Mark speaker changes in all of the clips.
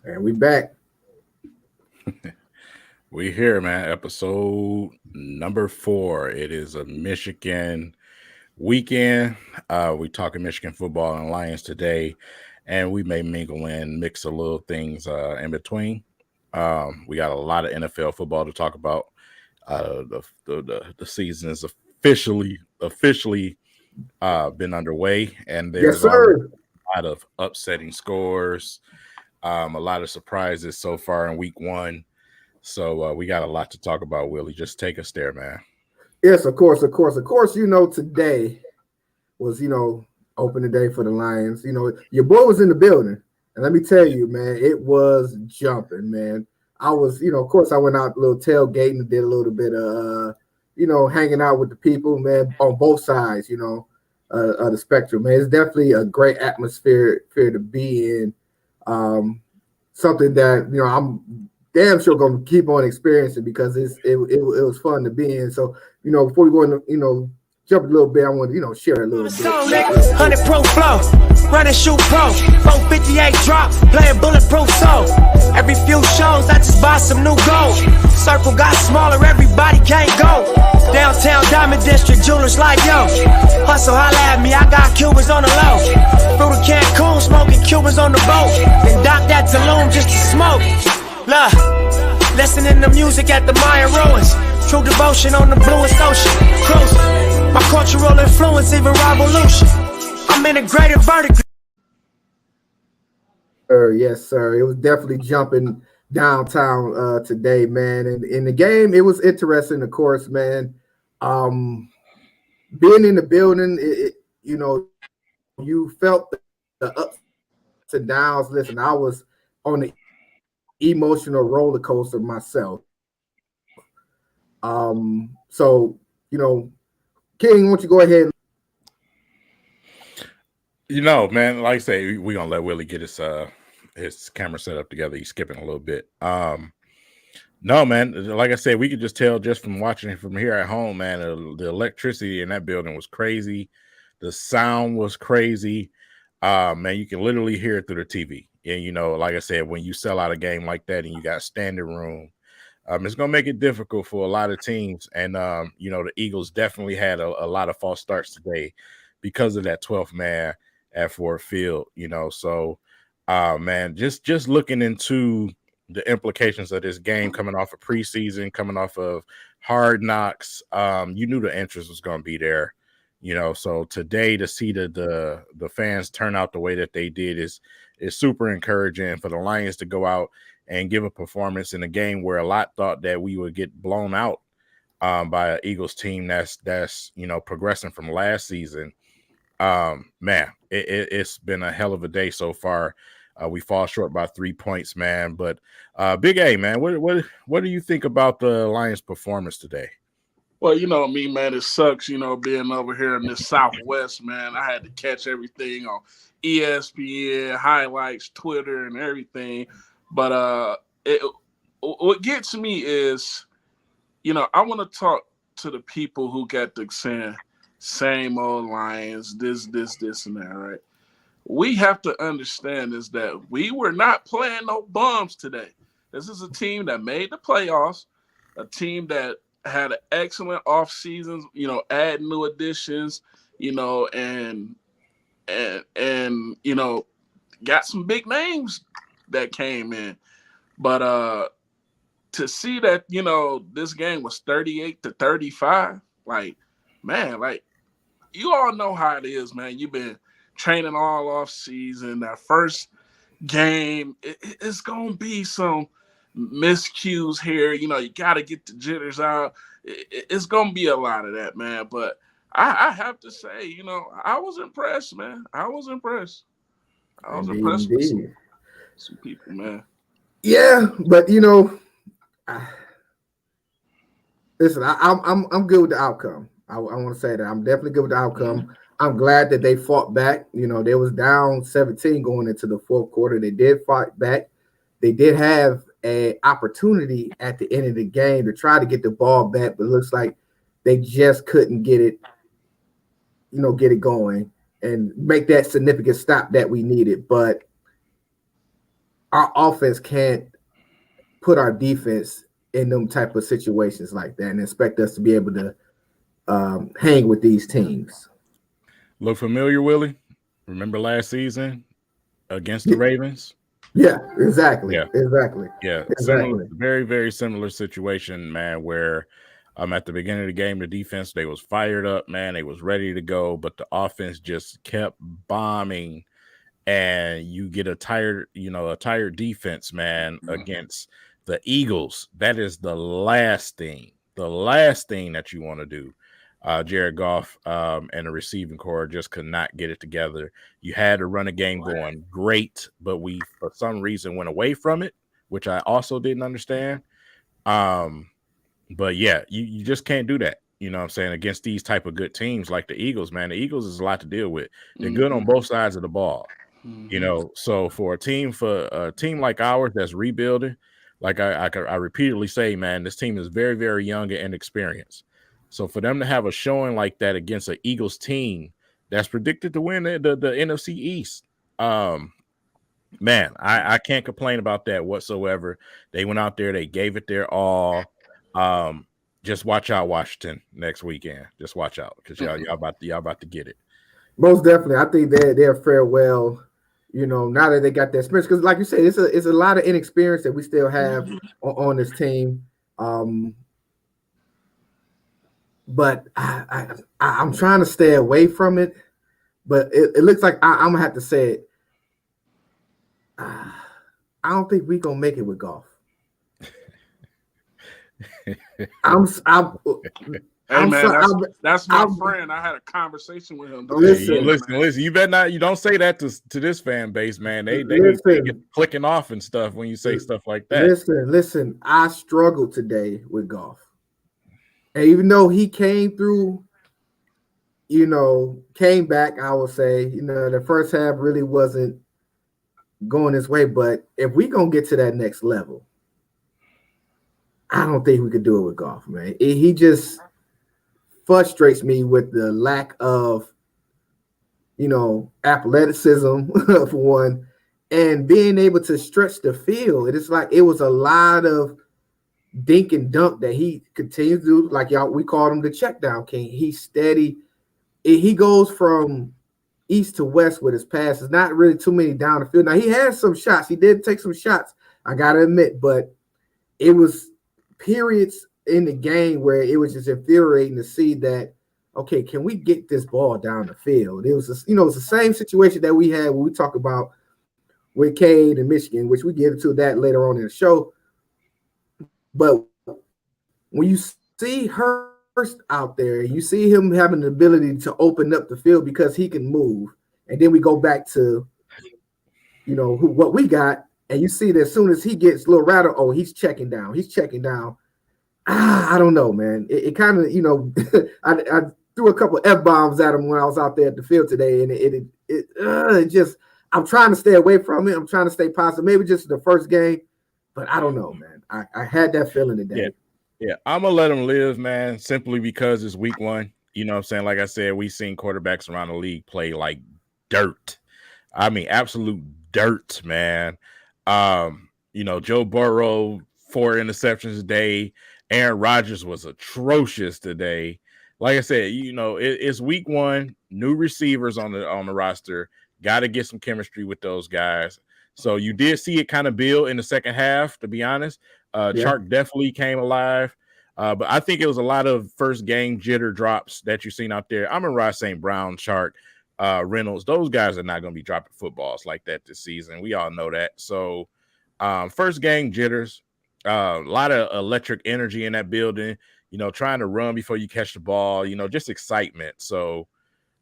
Speaker 1: And we back.
Speaker 2: We here, man. Episode number 4. It is a Michigan weekend. We talking Michigan football and Lions today, and we may mingle and mix a little things in between. We got a lot of NFL football to talk about. The season is officially been underway, and
Speaker 1: Yes,
Speaker 2: there's already
Speaker 1: sir.
Speaker 2: a lot of upsetting scores, a lot of surprises so far in week 1. So we got a lot to talk about, Willie. Just take us there, man.
Speaker 1: Yes, of course, of course, of course. Today was opening day for the Lions. Your boy was in the building, and let me tell you, man, it was jumping, man. I was, of course, I went out a little tailgating and did a little bit of, hanging out with the people, man, on both sides, of the spectrum, man. It's definitely a great atmosphere to be in. Something that I'm damn sure gonna keep on experiencing because it was fun to be in. So before we go into jump a little bit, I want to share a little bit.
Speaker 3: 100 pro flow, run and shoot pro, 458 drop, playing bulletproof so. Every few shows I just buy some new gold. Circle got smaller, everybody can't go. Downtown Diamond District, jewelers like yo. Hustle, holla at me, I got Cubans on the low. Through the Cancun, smoking Cubans on the boat. Then dock that Tulum just to smoke. Look, listening to music at the Mayan ruins. True devotion on the bluest ocean. Cruising. My cultural influence, even revolution. I'm integrated vertically.
Speaker 1: Yes, sir. It was definitely jumping downtown today, man. And in the game, it was interesting, of course, man. Being in the building, you felt the ups and downs. Listen, I was on the emotional roller coaster myself. So King, won't you go ahead?
Speaker 2: Man, like I say, we're gonna let Willie get his camera set up together. He's skipping a little bit. No, man, like I said, we could just tell just from watching it from here at home, man, the electricity in that building was crazy. The sound was crazy. Man, you can literally hear it through the TV. And like I said, when you sell out a game like that and you got standing room, it's going to make it difficult for a lot of teams. And, the Eagles definitely had a lot of false starts today because of that 12th man at Ford Field, So, man, just looking into the implications of this game coming off of preseason, coming off of hard knocks, you knew the interest was going to be there, So today to see the fans turn out the way that they did is super encouraging for the Lions to go out and give a performance in a game where a lot thought that we would get blown out by an Eagles team that's progressing from last season. Man, it's been a hell of a day so far. We fall short by 3 points, man. But Big A, man, what do you think about the Lions' performance today?
Speaker 4: Well, me, man, it sucks, being over here in the Southwest, man. I had to catch everything on ESPN, highlights, Twitter, and everything. But what gets me is, I want to talk to the people who got the saying, same old Lions, this, and that, right? We have to understand is that we were not playing no bums today. This is a team that made the playoffs, a team that had an excellent off season, add new additions, and got some big names that came in. But to see that, this game was 38-35, man, you all know how it is, man. You've been training all off season. That first game, it's going to be some miscues here. You got to get the jitters out. It's going to be a lot of that, man. But I have to say, I was impressed, man. I was impressed with some people, man.
Speaker 1: Yeah, but listen, I'm good with the outcome. I want to say that I'm definitely good with the outcome. Mm-hmm. I'm glad that they fought back. They was down 17 going into the fourth quarter. They did fight back. They did have an opportunity at the end of the game to try to get the ball back, but it looks like they just couldn't get it going and make that significant stop that we needed. But our offense can't put our defense in them type of situations like that and expect us to be able to hang with these teams.
Speaker 2: Look familiar, Willie? Remember last season against the Ravens?
Speaker 1: Yeah, exactly.
Speaker 2: Yeah.
Speaker 1: Exactly.
Speaker 2: Yeah. Similar,
Speaker 1: Exactly.
Speaker 2: very, very similar situation, man, where at the beginning of the game, the defense, they was fired up, man. They was ready to go, but the offense just kept bombing, and you get a tired defense, man, against the Eagles. That is the last thing that you want to do. Jared Goff and the receiving core just could not get it together. You had to run a game going great, but we, for some reason, went away from it, which I also didn't understand. But yeah, you just can't do that. You know what I'm saying? Against these type of good teams like the Eagles, man. The Eagles is a lot to deal with. They're good on both sides of the ball. You know, so for a team like ours that's rebuilding, like I repeatedly say, man, this team is very, very young and inexperienced. So for them to have a showing like that against an Eagles team that's predicted to win the NFC East, man, I can't complain about that whatsoever. They went out there, they gave it their all. Just watch out, Washington, next weekend. Just watch out, because y'all about to get it.
Speaker 1: Most definitely. I think they're farewell. You know, now that they got that experience, because like you said, it's a lot of inexperience that we still have on this team. But I'm trying to stay away from it. But it looks like I'm gonna have to say it. I don't think we're gonna make it with Goff.
Speaker 4: Hey man, that's my friend. I had a conversation with him.
Speaker 1: Listen.
Speaker 2: You better not. You don't say that to this fan base, man. They get clicking off and stuff when you say stuff like that.
Speaker 1: Listen. I struggled today with Goff, and even though he came through, came back, I will say, the first half really wasn't going his way. But if we gonna get to that next level, I don't think we could do it with Goff, man. He just frustrates me with the lack of, athleticism for one, and being able to stretch the field. It's like it was a lot of dink and dunk that he continues to do. Like we called him the check down king. He's steady. He goes from east to west with his passes. Not really too many down the field. Now he had some shots. He did take some shots, I gotta admit, but it was periods in the game where it was just infuriating to see that, okay, can we get this ball down the field? It was, it's the same situation that we had when we talk about with Cade and Michigan, which we get into that later on in the show. But when you see Hurst out there, you see him having the ability to open up the field because he can move. And then we go back to, what we got. And you see that as soon as he gets a little rattled, he's checking down. I don't know, man. It kind of, I threw a couple of F-bombs at him when I was out there at the field today. And it just, I'm trying to stay away from it. I'm trying to stay positive. Maybe just the first game, but I don't know, man. I had that feeling today.
Speaker 2: Yeah. I'm going to let him live, man, simply because it's week 1. You know what I'm saying? Like I said, we've seen quarterbacks around the league play like dirt. I mean, absolute dirt, man. Joe Burrow, 4 interceptions a day. Aaron Rodgers was atrocious today. Like I said, it's week 1, new receivers on the roster. Got to get some chemistry with those guys. So you did see it kind of build in the second half, to be honest. Chark definitely came alive. But I think it was a lot of first game jitter drops that you've seen out there. Amon-Ra St. Brown, Chark, Reynolds, those guys are not going to be dropping footballs like that this season. We all know that. So first game jitters, a lot of electric energy in that building, trying to run before you catch the ball, just excitement. So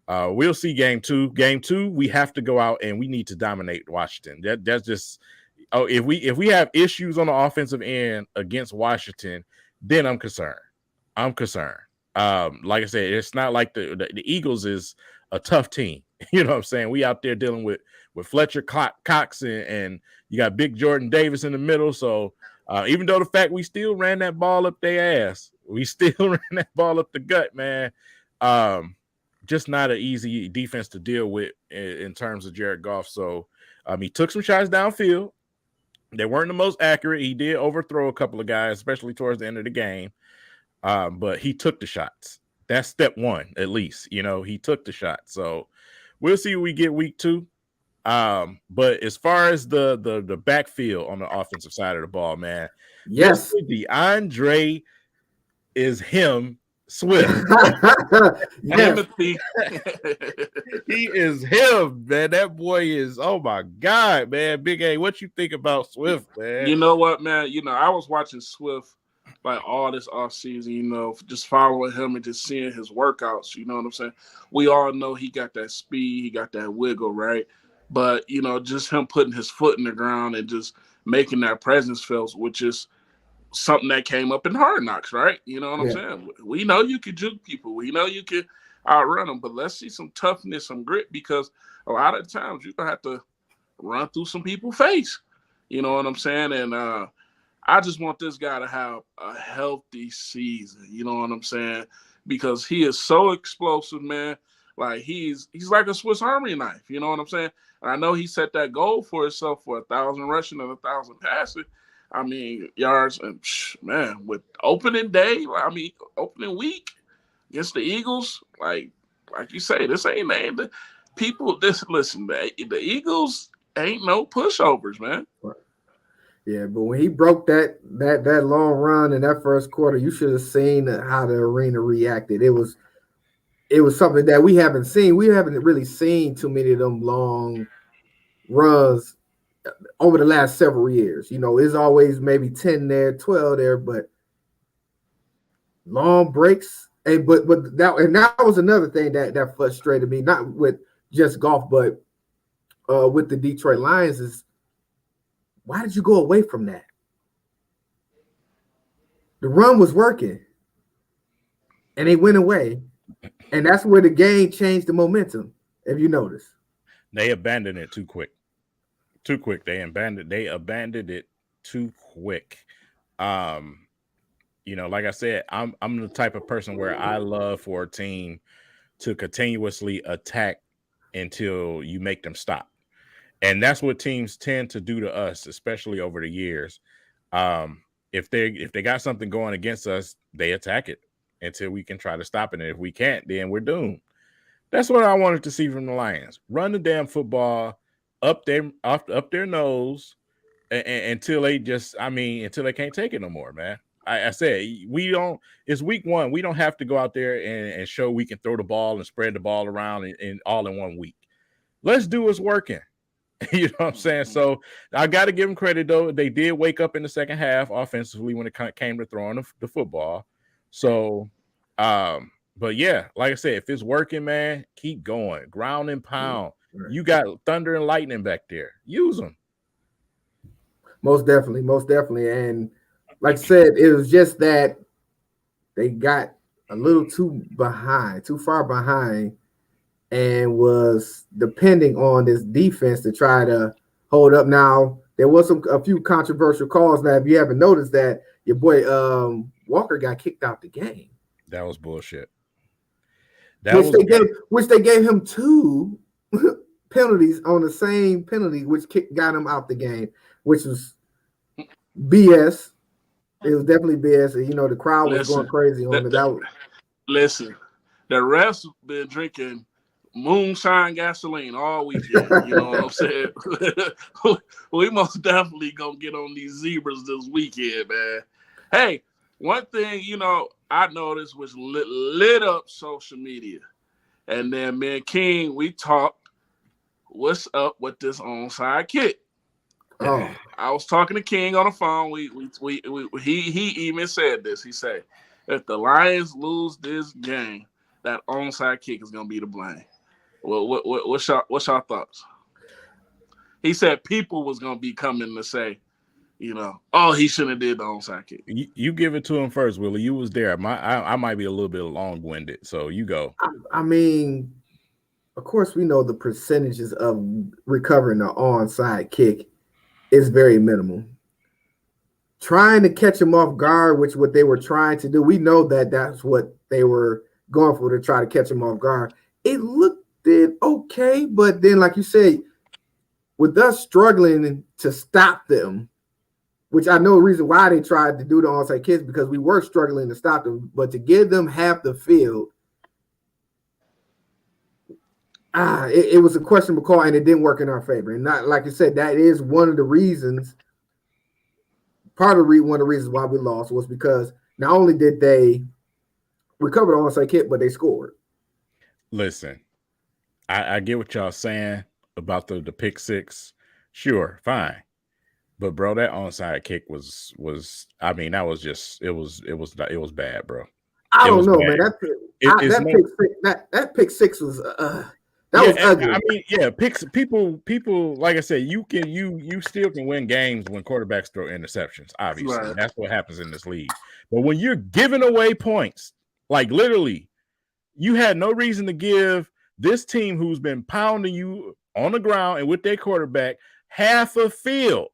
Speaker 2: we'll see game 2. Game 2, we have to go out and we need to dominate Washington. That's just if we have issues on the offensive end against Washington, then I'm concerned. Like I said, it's not like the Eagles is a tough team. You know what I'm saying? We out there dealing with Fletcher Cox and you got Big Jordan Davis in the middle. So even though the fact we still ran that ball up their ass, we still ran that ball up the gut, man. Just not an easy defense to deal with in terms of Jared Goff. So he took some shots downfield. They weren't the most accurate. He did overthrow a couple of guys, especially towards the end of the game. But he took the shots. That's step one, at least. He took the shot. So we'll see what we get week 2. But as far as the backfield on the offensive side of the ball, man,
Speaker 1: yes,
Speaker 2: DeAndre is him. Swift.
Speaker 4: Timothy.
Speaker 2: He is him, man. That boy is, oh my God, man. Big A, what you think about Swift, man?
Speaker 4: You know what, man? I was watching Swift like all this offseason, just following him and just seeing his workouts. You know what I'm saying? We all know he got that speed, he got that wiggle, right? But, just him putting his foot in the ground and just making that presence felt, which is something that came up in Hard Knocks, right? You know what I'm saying? We know you can juke people. We know you can outrun them, but let's see some toughness, some grit, because a lot of times you're going to have to run through some people's face. You know what I'm saying? And I just want this guy to have a healthy season. You know what I'm saying? Because he is so explosive, man. Like he's like a Swiss Army knife. You know what I'm saying? And I know he set that goal for himself for 1,000 rushing and 1,000 passing. Yards, and man, with opening day, opening week against the Eagles, like you say, this ain't the people. Listen, the Eagles ain't no pushovers, man.
Speaker 1: Yeah, but when he broke that long run in that first quarter, you should have seen how the arena reacted. It was something that we haven't seen. We haven't really seen too many of them long runs over the last several years. It's always maybe 10 there, 12 there, but long breaks. But that was another thing that frustrated me, not with just golf, but with the Detroit Lions, is why did you go away from that? The run was working and they went away. And that's where the game changed the momentum, if you notice.
Speaker 2: They abandoned it too quick. They abandoned it too quick. Like I said, I'm the type of person where I love for a team to continuously attack until you make them stop. And that's what teams tend to do to us, especially over the years. If they got something going against us, they attack it until we can try to stop it. And if we can't, then we're doomed. That's what I wanted to see from the Lions. Run the damn football up their nose until they until they can't take it no more, man. I said, it's week 1. We don't have to go out there and show we can throw the ball and spread the ball around in all in 1 week. Let's do what's working. You know what I'm saying? So I got to give them credit, though. They did wake up in the second half offensively when it came to throwing the football. So, but yeah, like I said, if it's working, man, keep going. Ground and pound. Right. You got thunder and lightning back there. Use them.
Speaker 1: Most definitely. And like I said, it was just that they got a little too far behind, and was depending on this defense to try to hold up. Now, there was a few controversial calls. Now, if you haven't noticed that, your boy Walker got kicked out the game.
Speaker 2: That was bullshit.
Speaker 1: Which they gave him 2 penalties on the same penalty, which got him out the game, which was BS. It was definitely BS. And, the crowd was going crazy on it.
Speaker 4: Listen, the refs been drinking moonshine gasoline all weekend. You know what I'm saying? We most definitely gonna get on these zebras this weekend, man. Hey, one thing I noticed was lit up social media, and then me and King, we talked. What's up with this onside kick? Oh, I was talking to King on the phone. He even said this. He said, if the Lions lose this game, that onside kick is gonna be the blame. Well, what's your thoughts? He said people was gonna be coming to say, he shouldn't have did the onside kick.
Speaker 2: You give it to him first, Willie. You was there. I might be a little bit long-winded, so you go.
Speaker 1: Of course, we know the percentages of recovering the onside kick is very minimal. Trying to catch him off guard, which what they were trying to do, we know that that's what they were going for, to try to catch him off guard. It looked okay, but then, like you said, with us struggling to stop them, which I know the reason why they tried to do the onside kicks because we were struggling to stop them, but to give them half the field, it was a questionable call, and it didn't work in our favor. And not like you said, that is one of the reasons. One of the reasons why we lost was because not only did they recover the onside kick, but they scored.
Speaker 2: Listen, I get what y'all saying about the pick six. Sure, fine. But bro, that onside kick was I mean, that was just it was bad, bro.
Speaker 1: I don't know, man. That pick six was that was ugly.
Speaker 2: I mean, yeah, people like I said, you still can win games when quarterbacks throw interceptions. Obviously,
Speaker 4: Right.
Speaker 2: That's what happens in this league. But when you're giving away points, like literally, you had no reason to give this team who's been pounding you on the ground and with their quarterback half a field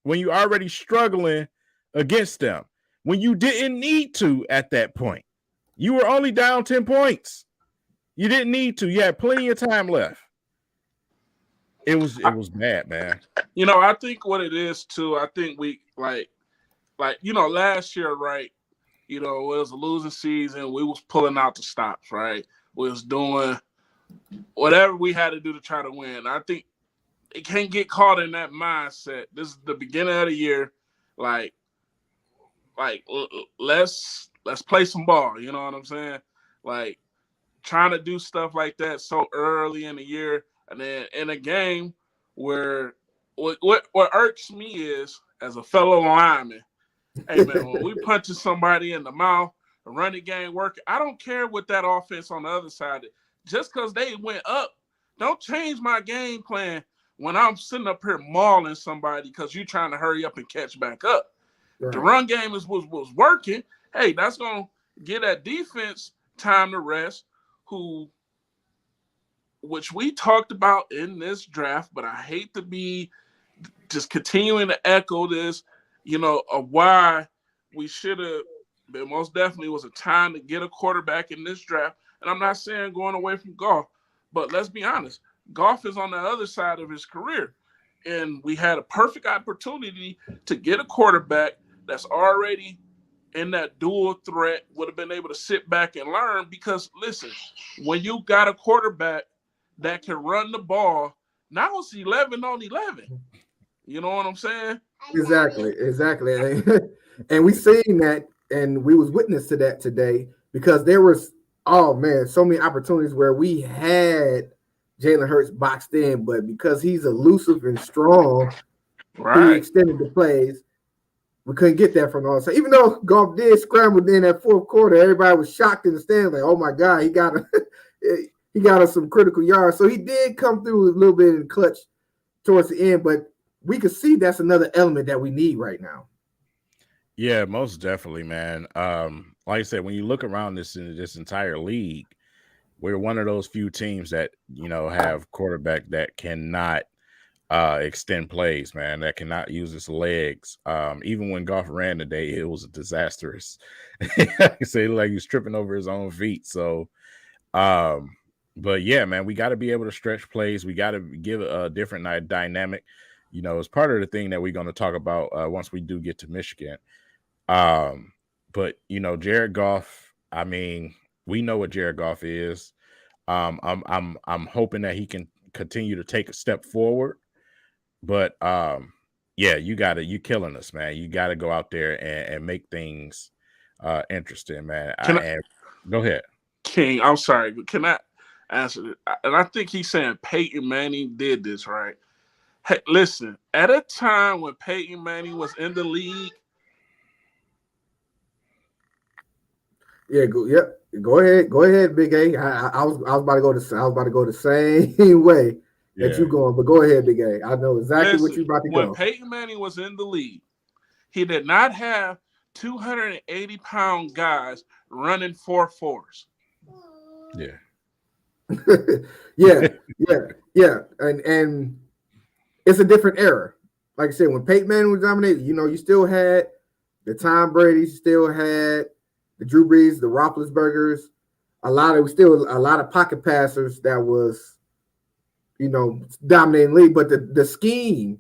Speaker 2: when you're already struggling against them. When you didn't need to at that point, you were only down 10 points. You didn't need to. You had plenty of time left. It was bad, man.
Speaker 4: You know, I think what it is too. I think we like last year, right? You know, it was a losing season. We was pulling out the stops, right? We was doing whatever we had to do to try to win. I think it can't get caught in that mindset. This is the beginning of the year. Let's play some ball. You know what I'm saying? Like, trying to do stuff like that so early in the year, and then in a game where what irks me is, as a fellow lineman, hey man, when we punching somebody in the mouth, the running game working, I don't care what that offense on the other side. Just because they went up, don't change my game plan when I'm sitting up here mauling somebody because you're trying to hurry up and catch back up. Right. The run game was working. Hey, that's gonna get that defense time to rest. Which we talked about in this draft, but I hate to be just continuing to echo this, of why we should have been. Most definitely was a time to get a quarterback in this draft. And I'm not saying going away from Goff, but let's be honest, Goff is on the other side of his career. And we had a perfect opportunity to get a quarterback that's already in that dual threat, would have been able to sit back and learn, because listen, when you got a quarterback that can run the ball, now it's 11 on 11. You know what I'm saying?
Speaker 1: Exactly. And we seen that, and we was witness to that today, because there was, so many opportunities where we had Jalen Hurts boxed in, but because he's elusive and strong,
Speaker 4: right,
Speaker 1: he extended the plays. We couldn't get that from the outside. Even though Goff did scramble in that fourth quarter, everybody was shocked in the stands, like, oh my God, he got us some critical yards. So he did come through a little bit in clutch towards the end, but we could see that's another element that we need right now.
Speaker 2: Yeah, most definitely, man. Like I said, when you look around this entire league, we're one of those few teams that, have quarterback that cannot extend plays, man, that cannot use his legs. Even when Goff ran today, it was disastrous. I say like he was tripping over his own feet. So, but yeah, man, we got to be able to stretch plays. We got to give a different dynamic. It's part of the thing that we're going to talk about once we do get to Michigan. But Jared Goff, I mean, we know what Jared Goff is. I'm hoping that he can continue to take a step forward. But you're killing us, man. You got to go out there and make things interesting, man. Go ahead,
Speaker 4: King. I'm sorry, but can I answer it? And I think he's saying Peyton Manning did this, right? Hey, listen, at a time when Peyton Manning was in the league.
Speaker 1: Yeah, go ahead, Big A. I was about to go the same way that you going, but go ahead, Big A. I know exactly what you about to go.
Speaker 4: When Peyton Manning was in the league, he did not have 280-pound guys running 4.4s.
Speaker 2: Yeah.
Speaker 1: yeah. And it's a different era. Like I said, when Peyton Manning was dominated, you still had the Tom Brady, still had the Drew Brees, the Roethlisbergers, a lot of pocket passers that was, dominating the league. But the scheme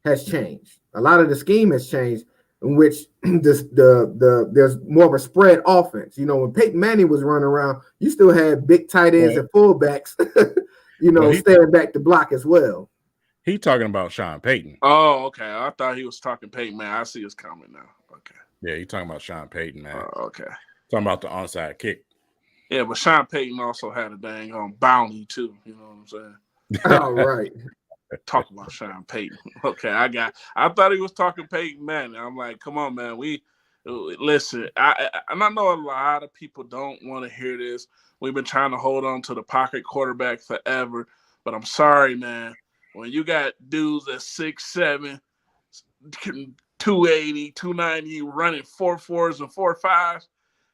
Speaker 1: has changed. A lot of the scheme has changed, in which there's more of a spread offense. You know, when Peyton Manning was running around, you still had big tight ends and fullbacks, staying back to block as well.
Speaker 2: He talking about Sean Payton.
Speaker 4: Oh, okay. I thought he was talking Peyton, man. I see it's coming now. Okay.
Speaker 2: Yeah, he talking about Sean Payton, man.
Speaker 4: Okay.
Speaker 2: Talking about the onside kick.
Speaker 4: Yeah, but Sean Payton also had a dang bounty too. You know what I'm saying?
Speaker 1: All right.
Speaker 4: Talk about Sean Payton. Okay, I thought he was talking Peyton Manning. I'm like, come on, man. Listen. I know a lot of people don't want to hear this. We've been trying to hold on to the pocket quarterback forever, but I'm sorry, man. When you got dudes at 6'7", 280, 290, running 4.4s and 4.5s,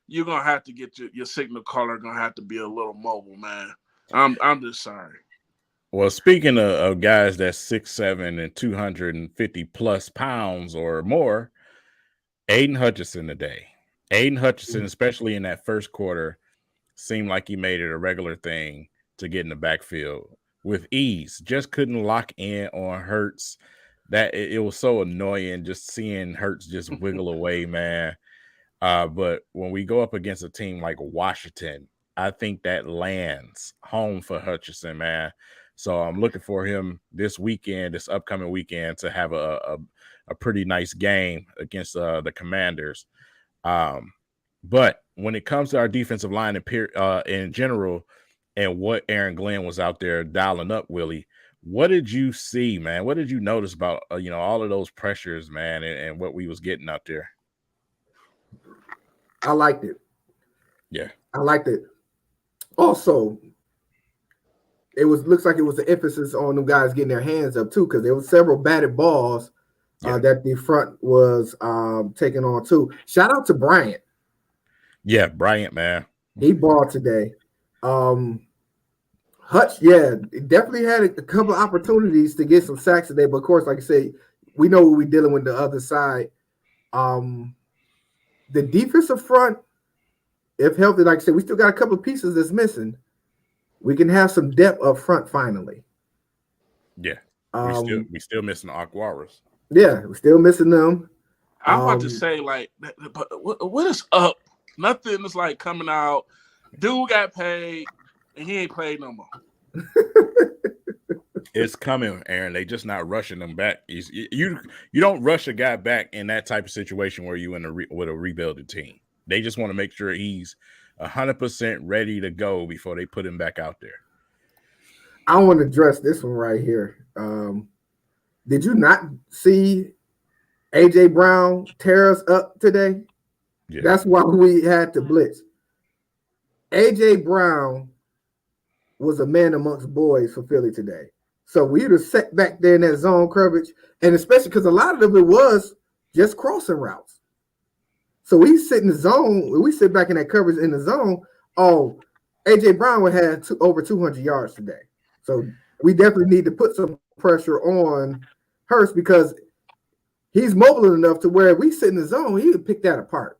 Speaker 4: you're gonna have to get your signal caller gonna have to be a little mobile, man. I'm just sorry.
Speaker 2: Well, speaking of guys that's 6'7" and 250 plus pounds or more, Aiden Hutchinson today. Aiden Hutchinson, especially in that first quarter, seemed like he made it a regular thing to get in the backfield with ease. Just couldn't lock in on Hurts. That it was so annoying just seeing Hurts just wiggle away, man. But when we go up against a team like Washington, I think that lands home for Hutchinson, man. So I'm looking for him this upcoming weekend, to have a pretty nice game against the Commanders. But when it comes to our defensive line in general, and what Aaron Glenn was out there dialing up, Willie, what did you see, man? What did you notice about all of those pressures, man, and what we was getting out there?
Speaker 1: I liked it.
Speaker 2: Yeah,
Speaker 1: I liked it. Also, looks like it was an emphasis on them guys getting their hands up too, because there was several batted balls that the front was taking on too. Shout out to Bryant.
Speaker 2: Yeah, Bryant, man.
Speaker 1: He balled today. Hutch, definitely had a couple of opportunities to get some sacks today, but of course, like I say, we know what we're dealing with the other side. The defensive front, if healthy, like I said, we still got a couple of pieces that's missing. We can have some depth up front finally.
Speaker 2: Yeah, we still missing the Aquaras.
Speaker 1: Yeah, we're still missing them.
Speaker 4: I'm about to say, but what is up? Nothing is like coming out. Dude got paid, and he ain't played no more.
Speaker 2: It's coming, Aaron. They just not rushing them back. You don't rush a guy back in that type of situation where you with a rebuilding team. They just want to make sure he's 100% ready to go before they put him back out there.
Speaker 1: I want to address this one right here. Did you not see AJ Brown tear us up today? Yeah. That's why we had to blitz. AJ Brown was a man amongst boys for Philly today. So we would have sat back there in that zone coverage, and especially because a lot of it was just crossing routes. So we sit in the zone, we sit back in that coverage in the zone. Oh, AJ Brown would have over 200 yards today. So we definitely need to put some pressure on Hurst, because he's mobile enough to where if we sit in the zone, he would pick that apart.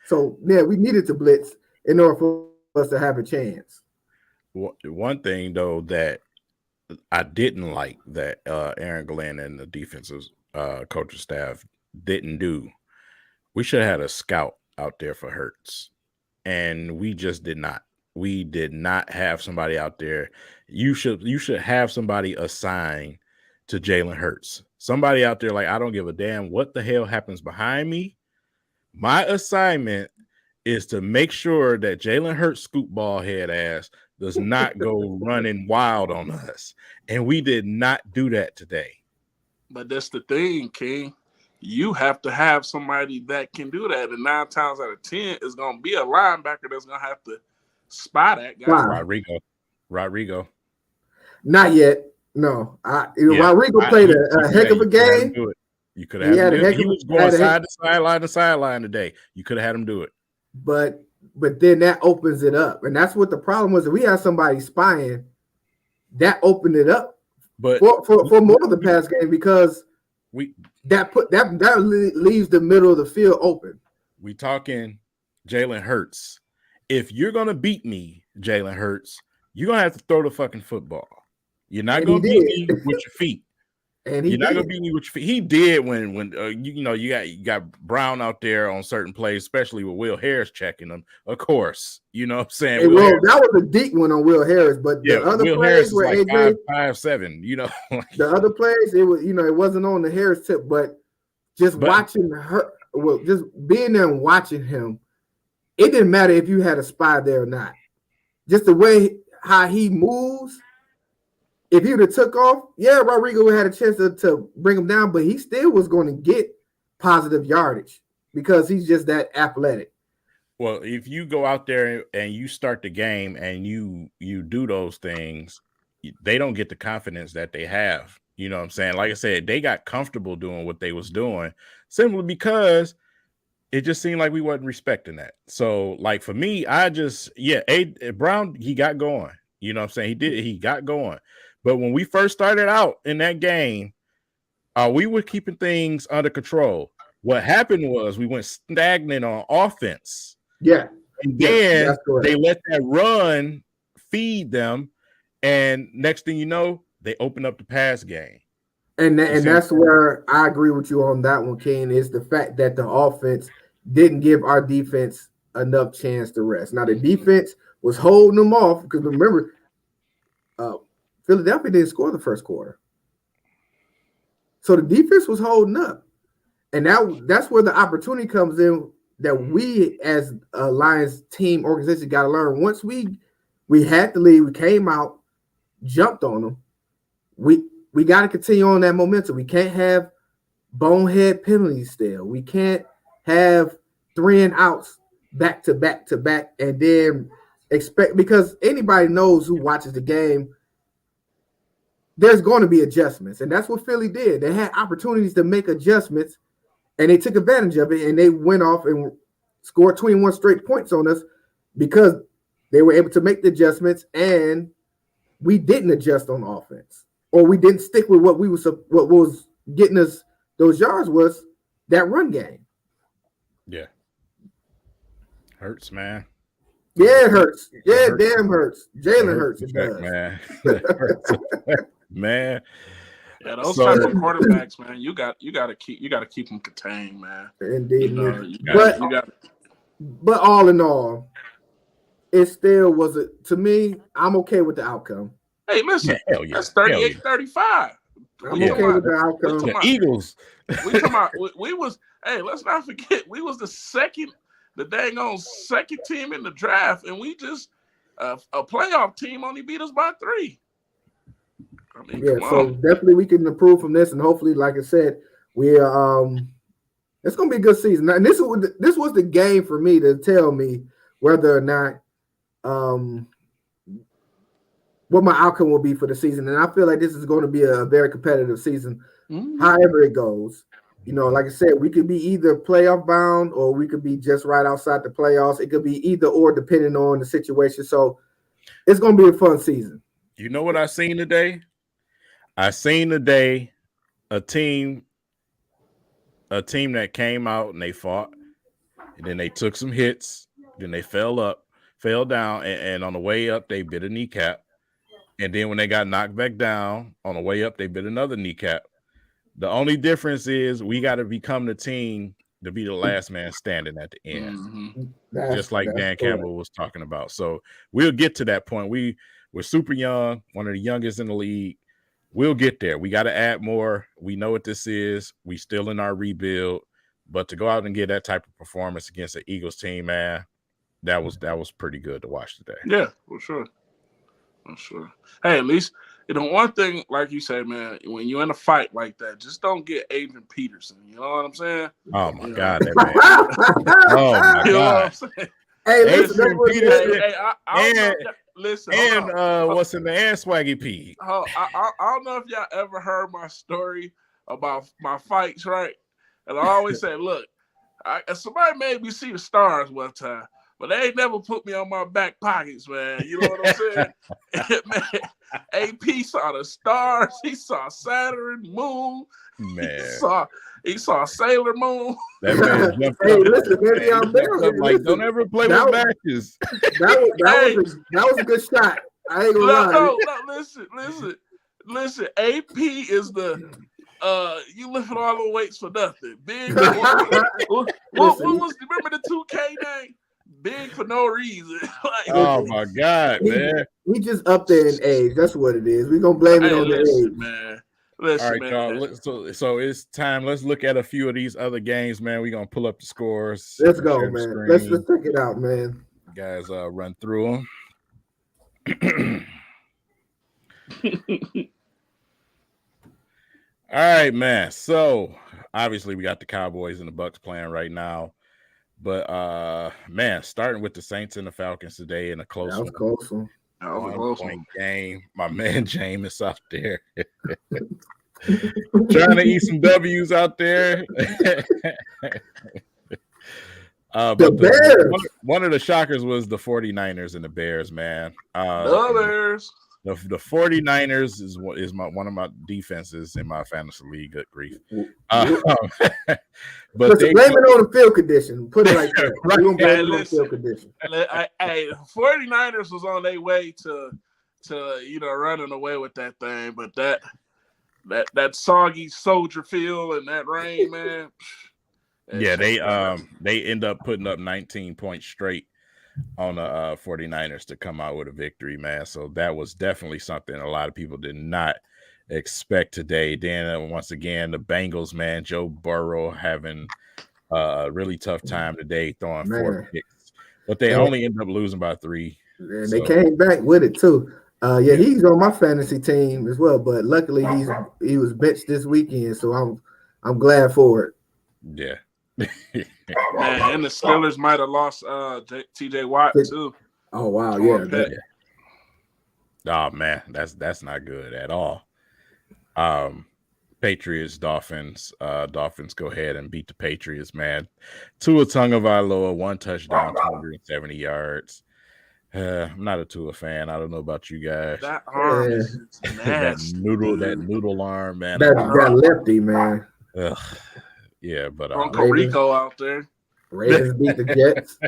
Speaker 1: So yeah, we needed to blitz in order for us to have a chance.
Speaker 2: One thing though that I didn't like that Aaron Glenn and the defensive coaching staff didn't do, we should have had a scout out there for Hurts, and we just did not. We did not have somebody out there. You should have somebody assigned to Jalen Hurts. Somebody out there like, I don't give a damn what the hell happens behind me. My assignment is to make sure that Jalen Hurts' scoop ball head ass does not go running wild on us. And we did not do that today.
Speaker 4: But that's the thing, King. You have to have somebody that can do that. And 9 times out of 10 is going to be a linebacker that's going to have to spot that guy.
Speaker 1: Wow.
Speaker 2: Rodrigo.
Speaker 1: Not yet. No. Rodrigo played a heck of a game.
Speaker 2: You could have had him. He was going side to sideline today. You could have had him do it.
Speaker 1: But then that opens it up. And that's what the problem was. If we had somebody spying, that opened it up
Speaker 2: but
Speaker 1: for more of the pass game, because that leaves the middle of the field open.
Speaker 2: We talking Jalen Hurts. If you're gonna beat me, Jalen Hurts, you're gonna have to throw the fucking football. You're not gonna beat me with your feet.
Speaker 1: And he
Speaker 2: You're not
Speaker 1: did.
Speaker 2: gonna beat me with your feet. He did when you got Brown out there on certain plays, especially with Will Harris checking them. Of course, you know what I'm saying.
Speaker 1: Hey, well, that was a deep one on Will Harris, but the other
Speaker 2: Will
Speaker 1: plays
Speaker 2: Harris is
Speaker 1: where
Speaker 2: like
Speaker 1: AJ
Speaker 2: 5'7", you know.
Speaker 1: the other plays, it was it wasn't on the Harris tip, but watching her, just being there and watching him, it didn't matter if you had a spy there or not. Just the way how he moves. If he would have took off, Rodrigo had a chance to bring him down, but he still was going to get positive yardage because he's just that athletic.
Speaker 2: Well, if you go out there and you start the game and you do those things, they don't get the confidence that they have. You know what I'm saying? Like I said, they got comfortable doing what they was doing simply because it just seemed like we wasn't respecting that. So, like for me, Brown, he got going. You know what I'm saying? He got going. But when we first started out in that game, we were keeping things under control. What happened was we went stagnant on offense.
Speaker 1: Yeah.
Speaker 2: And then they let that run feed them. And next thing you know, they open up the pass game.
Speaker 1: And that's where I agree with you on that one, King, is the fact that the offense didn't give our defense enough chance to rest. Now, the defense was holding them off because remember, Philadelphia didn't score the first quarter. So the defense was holding up. And that's where the opportunity comes in that we as a Lions team organization got to learn. Once we had the lead, we came out, jumped on them. We got to continue on that momentum. We can't have bonehead penalties still. We can't have 3 and outs back to back to back and then expect, because anybody knows who watches the game, there's going to be adjustments. And that's what Philly did. They had opportunities to make adjustments and they took advantage of it and they went off and scored 21 straight points on us because they were able to make the adjustments and we didn't adjust on offense. Or we didn't stick with what was getting us those yards was that run game.
Speaker 2: Yeah. Hurts, man.
Speaker 1: Yeah, it hurts. Yeah, it damn hurts. Jalen hurts. It does.
Speaker 2: Man. Man.
Speaker 4: Yeah, those type of quarterbacks, man, you got to keep them contained, man.
Speaker 1: Indeed.
Speaker 4: But
Speaker 1: all in all, it still was to me, I'm okay with the outcome.
Speaker 4: Hey, listen, that's 38-35.
Speaker 1: I'm okay with the outcome.
Speaker 2: The Eagles.
Speaker 4: We talking about we was. Hey, let's not forget we was the second team in the draft, and we just a playoff team only beat us by 3. I mean,
Speaker 1: so definitely we can improve from this, and hopefully, like I said, we it's gonna be a good season. And this was the game for me to tell me whether or not what my outcome will be for the season. And I feel like this is going to be a very competitive season, however it goes. You know, like I said, we could be either playoff bound or we could be just right outside the playoffs. It could be either or depending on the situation. So it's going to be a fun season.
Speaker 2: You know what I seen today? I seen today a team that came out and they fought, and then they took some hits, then they fell down, and on the way up, they bit a kneecap. And then when they got knocked back down, on the way up, they bit another kneecap. The only difference is we got to become the team to be the last man standing at the end, just like Dan Campbell was talking about. So we'll get to that point. We're super young, one of the youngest in the league. We'll get there. We got to add more. We know what this is. We still in our rebuild. But to go out and get that type of performance against the Eagles team, man, that was pretty good to watch today.
Speaker 4: Yeah, for sure. For sure. Hey, at least one thing, like you said, man, when you're in a fight like that, just don't get Adrian Peterson. You know what I'm saying?
Speaker 2: Oh my God, that man! Oh my God!
Speaker 1: Hey, listen,
Speaker 2: what's in the and Swaggy P?
Speaker 4: I don't know if y'all ever heard my story about my fights, right? And I always say, look, somebody made me see the stars one time. But they ain't never put me on my back pockets, man. You know what I'm saying? Man, AP saw the stars. He saw Saturn, Moon.
Speaker 2: Man.
Speaker 4: He saw Sailor Moon.
Speaker 2: That man jumped
Speaker 1: hey, listen, maybe I'm there.
Speaker 2: Like, don't ever play with matches.
Speaker 1: That was a good shot. I ain't gonna lie.
Speaker 4: No, listen. AP is you lifting all the weights for nothing. Big. what was remember the 2K name? Big for no reason. Like,
Speaker 2: oh my God, man.
Speaker 1: We just up there in age. That's what it is. We're gonna blame it on the age.
Speaker 4: Man.
Speaker 2: All right, y'all. So it's time. Let's look at a few of these other games, man. We're gonna pull up the scores.
Speaker 1: Let's go, man. Let's check it out, man.
Speaker 2: Guys, run through them. All right, man. So obviously we got the Cowboys and the Bucks playing right now. But man, starting with the Saints and the Falcons today in a close one.
Speaker 4: That was a close one.
Speaker 2: Game. My man Jameis out there. Trying to eat some W's out there. But one of the shockers was the 49ers and the Bears, man.
Speaker 4: The Bears.
Speaker 2: The 49ers is one of my defenses in my fantasy league. Good grief. But
Speaker 1: blame it on the field condition. Put it like that. Right. We're gonna blame it on the field condition.
Speaker 4: 49ers was on their way to running away with that thing, but that soggy Soldier Field and that rain, man.
Speaker 2: Yeah, they end up putting up 19 points straight on the 49ers to come out with a victory, man. So that was definitely something a lot of people did not expect today. Then once again, the Bengals, man, Joe Burrow having a really tough time today throwing 4 picks, but they only end up losing by 3.
Speaker 1: And they came back with it too. He's on my fantasy team as well, but luckily he was benched this weekend, so I'm glad for it.
Speaker 2: Yeah.
Speaker 4: Man, and the Steelers might have lost TJ Watt too.
Speaker 1: Oh wow, yeah.
Speaker 2: Oh man, that's not good at all. Patriots, Dolphins. Dolphins go ahead and beat the Patriots, man. Tua Tagovailoa, 1 touchdown, 270 yards. I'm not a Tua fan. I don't know about you guys.
Speaker 4: That arm is nasty.
Speaker 2: that noodle arm, man.
Speaker 1: That lefty, man.
Speaker 2: Ugh. Yeah, but
Speaker 4: Uncle Rico out there.
Speaker 1: Ravens beat the Jets.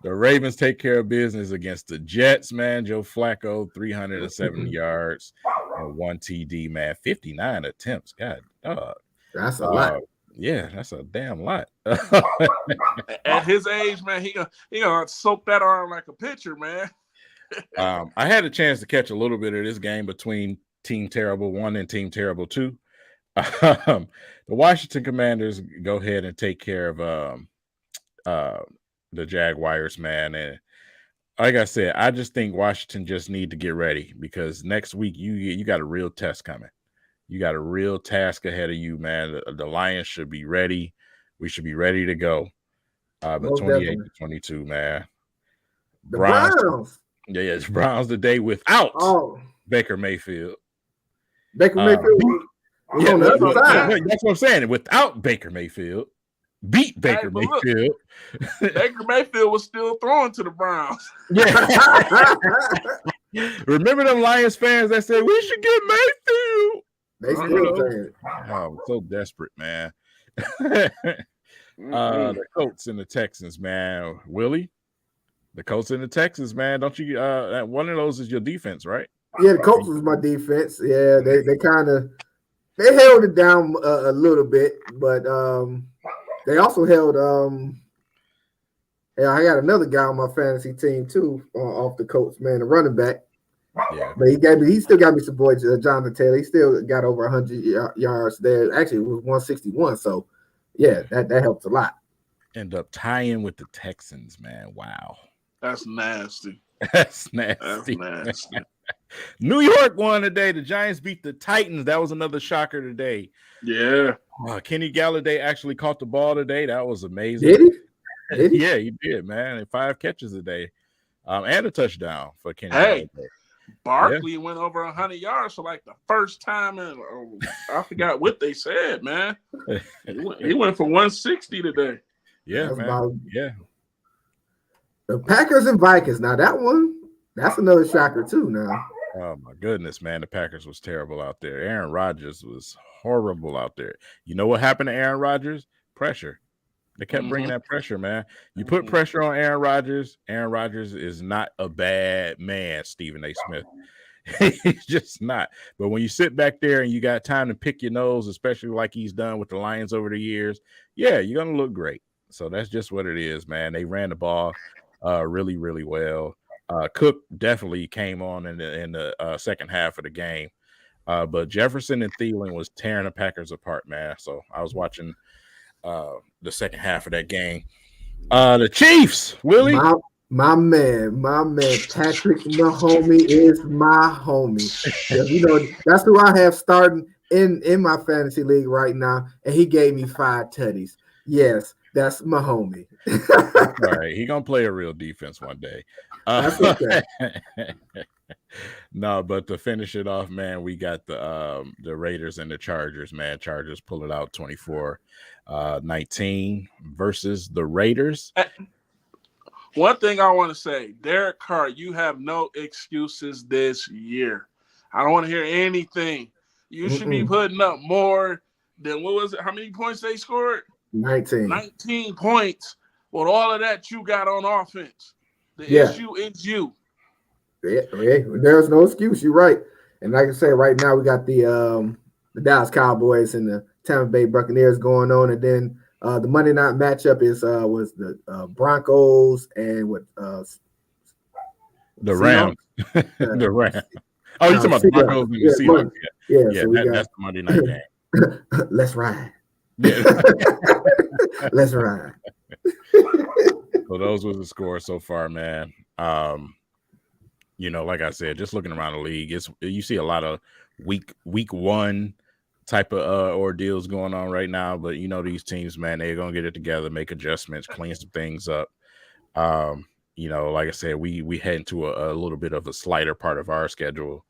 Speaker 2: The Ravens take care of business against the Jets, man. Joe Flacco, 370 yards and 1 TD, man. 59 attempts. God, dog.
Speaker 1: That's a lot.
Speaker 2: Yeah, that's a damn lot.
Speaker 4: At his age, man, he gonna soak that arm like a pitcher, man.
Speaker 2: I had a chance to catch a little bit of this game between Team Terrible 1 and Team Terrible 2. The Washington Commanders go ahead and take care of the Jaguars, man. And like I said, I just think Washington just need to get ready because next week you got a real test coming. You got a real task ahead of you, man. The Lions should be ready. We should be ready to go. But 28-22, man.
Speaker 1: The Browns.
Speaker 2: Yeah, it's Browns today without Baker Mayfield.
Speaker 1: Baker Mayfield.
Speaker 2: Yeah, that's what I'm saying. Without Baker Mayfield, beat Baker Mayfield.
Speaker 4: Look, Baker Mayfield was still throwing to the Browns.
Speaker 2: Yeah. Remember them Lions fans that said we should get Mayfield?
Speaker 1: They still saying.
Speaker 2: Oh, so desperate, man. The Colts and the Texans, man. Willie, the Colts and the Texans, man. Don't you? One of those is your defense, right?
Speaker 1: Yeah, the Colts was my defense. Yeah, they kind of. They held it down a little bit, but they also held. I got another guy on my fantasy team too, off the Colts, man, the running back.
Speaker 2: Yeah,
Speaker 1: but he still got me some boys, Jonathan Taylor. He still got over 100 yards there. Actually, it was 161. So, yeah, that helps a lot.
Speaker 2: End up tying with the Texans, man. Wow,
Speaker 4: that's nasty.
Speaker 2: That's nasty. New York won today. The Giants beat the Titans. That was another shocker today.
Speaker 4: Yeah.
Speaker 2: Kenny Galladay actually caught the ball today. That was amazing.
Speaker 1: Did he?
Speaker 2: Yeah, he did, man. And 5 catches a day. And a touchdown for Kenny Galladay.
Speaker 4: Barkley went over 100 yards for like the first time in I forgot what they said, man. He went for 160 today.
Speaker 2: Yeah, man.
Speaker 1: The Packers and Vikings. Now that's another shocker too. Now.
Speaker 2: Oh my goodness, man. The Packers was terrible out there. Aaron Rodgers was horrible out there. You know what happened to Aaron Rodgers? Pressure. They kept bringing that pressure, man. You put pressure on Aaron Rodgers. Aaron Rodgers is not a bad man, Stephen A. Smith. He's just not. But when you sit back there and you got time to pick your nose, especially like he's done with the Lions over the years, yeah, you're gonna look great. So that's just what it is, man. They ran the ball really, really well. Cook definitely came on in the second half of the game. But Jefferson and Thielen was tearing the Packers apart, man. So I was watching the second half of that game. The Chiefs, Willie.
Speaker 1: My man, Patrick Mahomey is my homie. You know, that's who I have starting in my fantasy league right now, and he gave me 5 tutties. Yes, that's my homie.
Speaker 2: All right, he gonna play a real defense one day.
Speaker 1: That's okay.
Speaker 2: No, but to finish it off, man, we got the Raiders and the Chargers, man. Chargers pull it out 24-19 versus the Raiders.
Speaker 4: One thing I want to say, Derek Carr, you have no excuses this year. I don't want to hear anything. You should be putting up more than, what was it? How many points they scored?
Speaker 1: 19.
Speaker 4: 19 points. With all of that you got on offense. The issue is you.
Speaker 1: Yeah, there's no excuse. You're right. And like I said, right now we got the Dallas Cowboys and the Tampa Bay Buccaneers going on, and then the Monday night matchup was the Broncos and what
Speaker 2: the Rams. The Rams. Oh, you're talking about the Broncos and the Seahawks. Yeah, so that's the Monday night game.
Speaker 1: Let's ride.
Speaker 2: Yeah.
Speaker 1: Let's ride.
Speaker 2: So those were the scores so far, man. You know, like I said, just looking around the league, you see a lot of week one type of ordeals going on right now. But you know, these teams, man, they're gonna get it together, make adjustments, clean some things up. You know, like I said, we head into a little bit of a slighter part of our schedule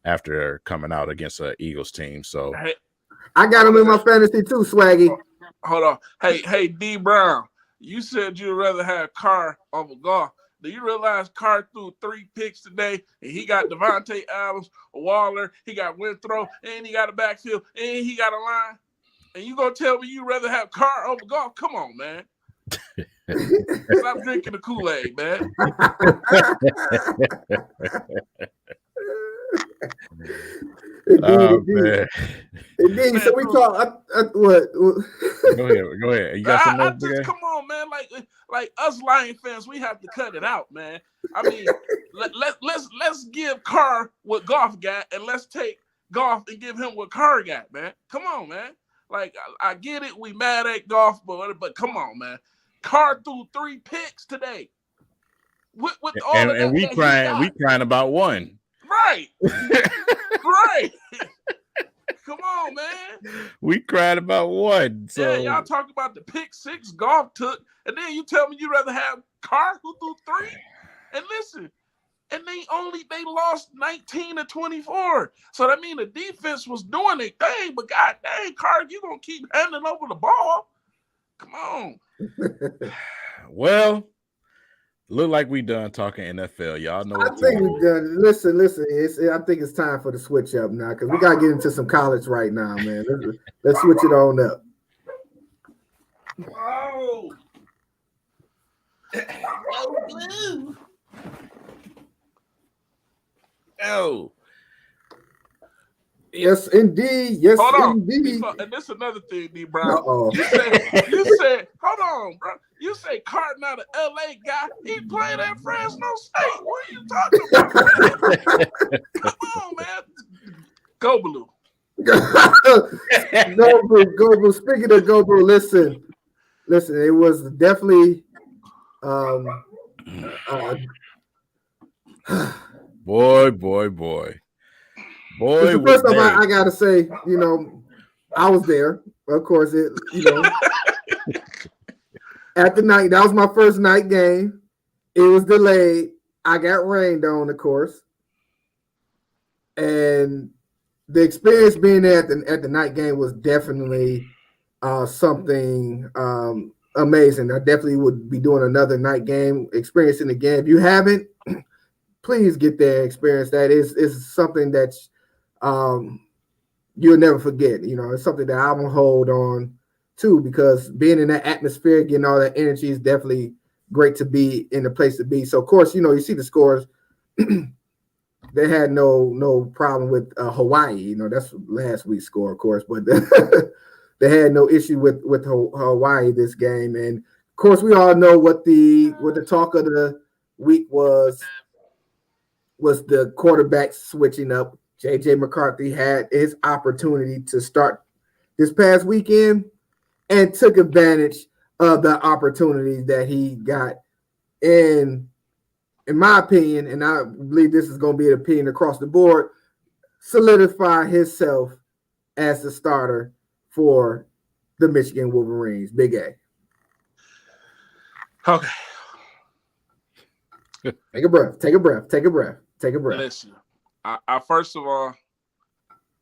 Speaker 2: after coming out against an Eagles team. So
Speaker 1: I got them in my fantasy too, Swaggy.
Speaker 4: Hold on. Hey, D Brown, you said you'd rather have Carr over Goff. Do you realize Carr threw 3 picks today, and he got Devontae Adams, Waller, he got Winthrow, and he got a backfield, and he got a line? And you gonna tell me you'd rather have Carr over Goff? Come on, man. Stop drinking the Kool-Aid, man.
Speaker 1: Indeed. So we talk. What?
Speaker 2: Go ahead. You got something?
Speaker 4: Come on, man. Like us Lion fans, we have to cut it out, man. I mean, let's give Carr what Goff got, and let's take Goff and give him what Carr got, man. Come on, man. Like I get it, we mad at Goff, but come on, man. Carr threw 3 picks today. With all of that,
Speaker 2: we crying about one.
Speaker 4: Right. Right. Come on, man.
Speaker 2: We cried about one. So
Speaker 4: yeah, y'all talk about the pick 6 Goff took, and then you tell me you'd rather have Carr who threw 3. And listen, and they lost 19-24. So that means the defense was doing their thing, but god dang, Carr, you gonna keep handing over the ball. Come on.
Speaker 2: Well, look like we done talking NFL. Y'all know what
Speaker 1: I think we done. Listen. I think it's time for the switch up now because we gotta get into some college right now, man. Let's switch it on up.
Speaker 4: Oh,
Speaker 2: oh.
Speaker 1: Yes, indeed. Yes,
Speaker 4: hold on.
Speaker 1: indeed.
Speaker 4: And this is another thing, D. Brown. You said, hold on, bro. You say Carr not an LA guy. He played at Fresno State. What are you talking about? Come on, man. Go Blue.
Speaker 1: Go Blue. Speaking of Go Blue, listen. It was definitely
Speaker 2: boy.
Speaker 1: First of all, I gotta say, you know, I was there. Of course, at the night, that was my first night game. It was delayed. I got rained on, of course, and the experience being there at the night game was definitely something amazing. I definitely would be doing another night game, experiencing the game. If you haven't, please get there, experience that. It's something that's you'll never forget. You know, it's something that I will hold on to because being in that atmosphere, getting all that energy is definitely great to be in the place to be. So, of course, you know, you see the scores. The they had no problem with Hawaii. You know, that's last week's score, of course, but they had no issue with Hawaii this game. And of course, we all know what the talk of the week was the quarterback switching up. JJ McCarthy had his opportunity to start this past weekend and took advantage of the opportunities that he got. And in my opinion, and I believe this is going to be an opinion across the board, solidify himself as the starter for the Michigan Wolverines. Big A.
Speaker 4: Okay.
Speaker 1: Take a breath. Take a breath. Take a breath. Take a breath.
Speaker 4: Listen, I first of all,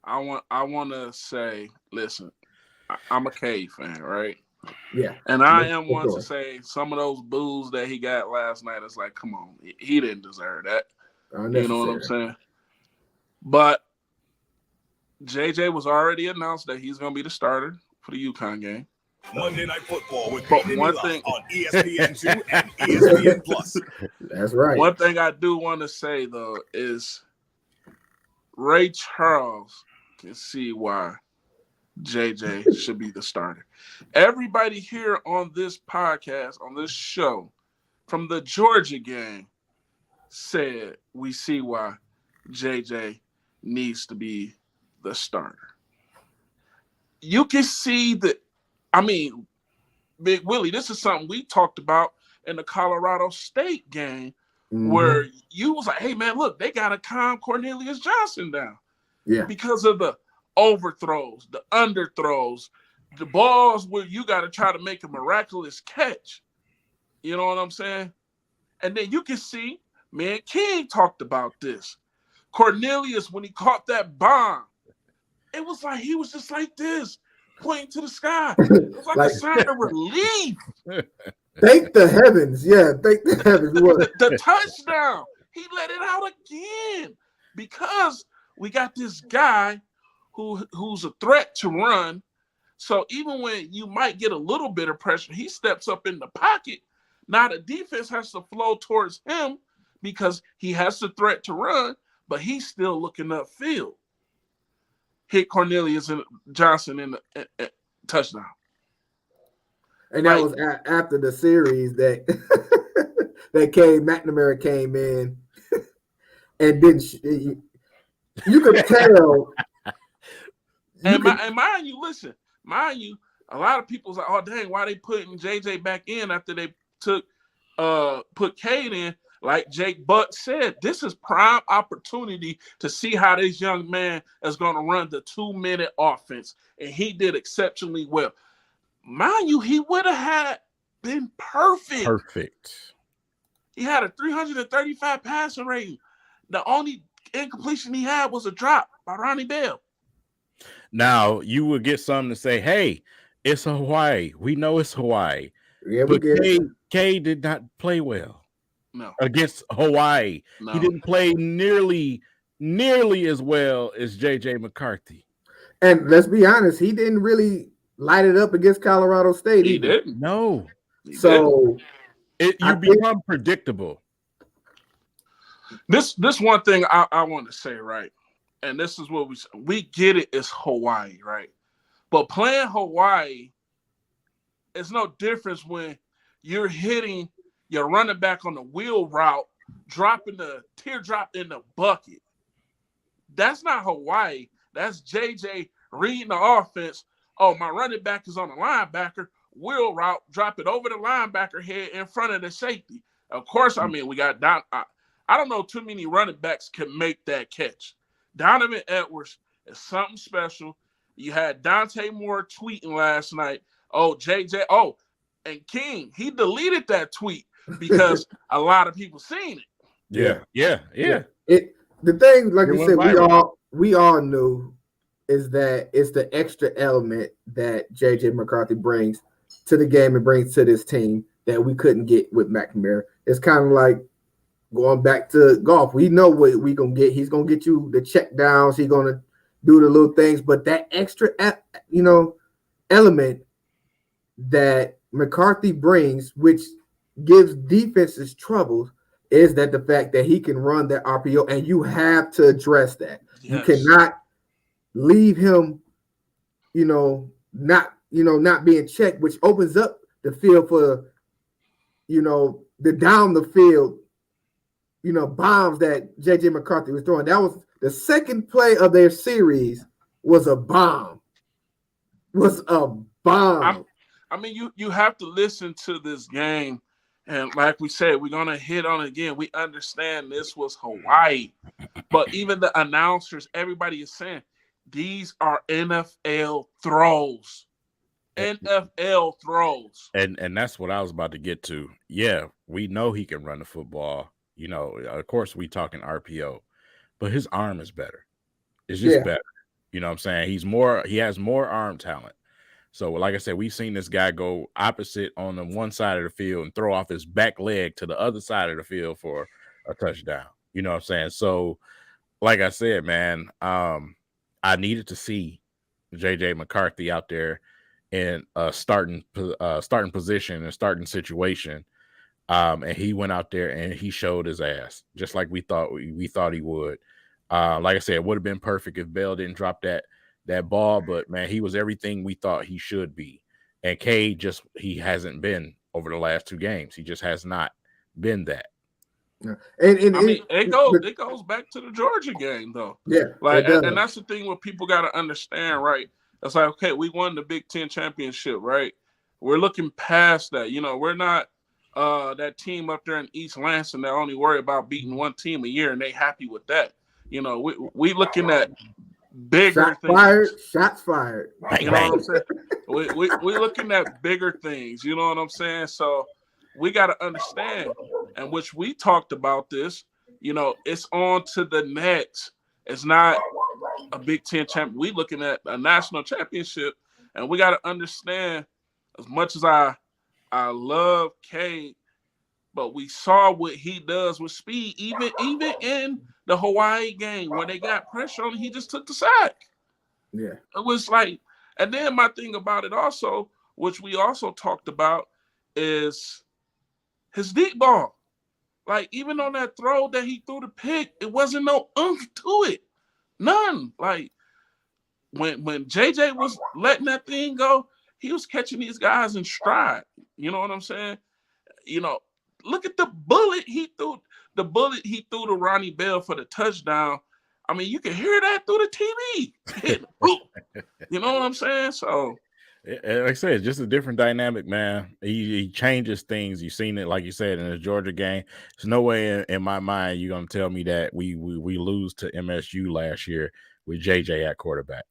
Speaker 4: I want to say, listen, I'm a Cade fan, right?
Speaker 1: Yeah.
Speaker 4: And I am one to say some of those boos that he got last night is like, come on, he didn't deserve that. You know what I'm saying? But JJ was already announced that he's going to be the starter for the UConn game.
Speaker 5: Monday Night Football with
Speaker 4: one thing
Speaker 5: on ESPN2 and ESPN Plus.
Speaker 1: That's right.
Speaker 4: One thing I do want to say, though, is Ray Charles can see why JJ should be the starter. Everybody here on this podcast, on this show, from the Georgia game, said we see why JJ needs to be the starter. You can see that. I mean, Big Willie, this is something we talked about in the Colorado State game where you was like, hey, man, look, they got to calm Cornelius Johnson down.
Speaker 1: Yeah.
Speaker 4: Because of the overthrows, the underthrows, the balls where you got to try to make a miraculous catch. You know what I'm saying? And then you can see, man, King talked about this. Cornelius, when he caught that bomb, it was like he was just like this, pointing to the sky. It was like a sign of relief.
Speaker 1: Thank the heavens. Yeah, thank the heavens.
Speaker 4: The touchdown. He let it out again because we got this guy who's a threat to run. So even when you might get a little bit of pressure, he steps up in the pocket. Now the defense has to flow towards him because he has the threat to run, but he's still looking upfield. Hit Cornelius Johnson in the touchdown.
Speaker 1: And that was after the series that McNamara came in and didn't. You could tell.
Speaker 4: And mind you, listen, a lot of people's like, oh dang, why they putting JJ back in after they put Cade in? Like Jake Butt said, this is prime opportunity to see how this young man is going to run the 2-minute offense. And he did exceptionally well. Mind you, he would have been perfect. He had a 335 passing rating. The only incompletion he had was a drop by Ronnie Bell.
Speaker 2: Now, you would get some to say, hey, it's Hawaii. We know it's Hawaii.
Speaker 1: Yeah,
Speaker 2: but Cade did not play well.
Speaker 4: No.
Speaker 2: Against Hawaii.
Speaker 4: No.
Speaker 2: He didn't play nearly as well as JJ McCarthy.
Speaker 1: And let's be honest, he didn't really light it up against Colorado State.
Speaker 4: He didn't.
Speaker 2: No.
Speaker 1: So
Speaker 2: you become predictable.
Speaker 4: This one thing I want to say, right? And this is what we get it, it's Hawaii, right? But playing Hawaii, it's no difference when you're hitting your running back on the wheel route, dropping the teardrop in the bucket. That's not Hawaii. That's JJ reading the offense. Oh, my running back is on the linebacker, wheel route, drop it over the linebacker head in front of the safety. Of course, I mean, we got Don. I don't know too many running backs can make that catch. Donovan Edwards is something special. You had Dante Moore tweeting last night. Oh, JJ. Oh, and King, he deleted that tweet because a lot of people seen it.
Speaker 2: Yeah.
Speaker 1: The thing, like you said,
Speaker 2: viral.
Speaker 1: we all knew is that it's the extra element that JJ McCarthy brings to the game and brings to this team that we couldn't get with McNamara. It's kind of like going back to golf. We know what we're going to get. He's going to get you the check downs. He's going to do the little things. But that extra, element that McCarthy brings, which gives defenses trouble, is that the fact that he can run that RPO, and you have to address that.
Speaker 4: Yes.
Speaker 1: You cannot leave him, not being checked, which opens up the field for, the down the field, bombs that JJ McCarthy was throwing. That was the second play of their series was a bomb.
Speaker 4: I mean, you have to listen to this game. And like we said, we're going to hit on it again. We understand this was Hawaii. But even the announcers, everybody is saying, these are NFL throws. NFL throws.
Speaker 2: And that's what I was about to get to. Yeah, we know he can run the football. Of course, we talking RPO. But his arm is better. It's just better. You know what I'm saying? He has more arm talent. So, like I said, we've seen this guy go opposite on the one side of the field and throw off his back leg to the other side of the field for a touchdown. You know what I'm saying? So, like I said, man, I needed to see JJ McCarthy out there in a starting position and starting situation. And he went out there and he showed his ass, just like we thought he would. Like I said, it would have been perfect if Bell didn't drop that ball, but man, he was everything we thought he should be. And K he hasn't been over the last 2 games. He just has not been that.
Speaker 1: Yeah.
Speaker 4: It goes back to the Georgia game though.
Speaker 1: Yeah.
Speaker 4: And that's the thing what people got to understand, right? It's like, okay, we won the Big Ten championship, right? We're looking past that. We're not that team up there in East Lansing that only worry about beating one team a year and they happy with that. We looking at bigger things.
Speaker 1: Shots fired.
Speaker 4: You know what I'm saying? We looking at bigger things. You know what I'm saying? So we got to understand, and which we talked about this. It's on to the next. It's not a Big Ten champion. We looking at a national championship, and we got to understand. As much as I love K, but we saw what he does with speed, even in the Hawaii game when they got pressure on him, he just took the sack.
Speaker 1: Yeah.
Speaker 4: It was like, and then my thing about it also, which we also talked about, is his deep ball. Like, even on that throw that he threw the pick, it wasn't no oomph to it. None. Like, when JJ was letting that thing go, he was catching these guys in stride. You know what I'm saying? Look at the bullet he threw. The bullet he threw to Ronnie Bell for the touchdown. I mean, you can hear that through the TV. You know what I'm saying? So,
Speaker 2: like I said, it's just a different dynamic, man. He changes things. You've seen it, like you said, in the Georgia game. There's no way in my mind you're going to tell me that we lose to MSU last year with JJ at quarterback.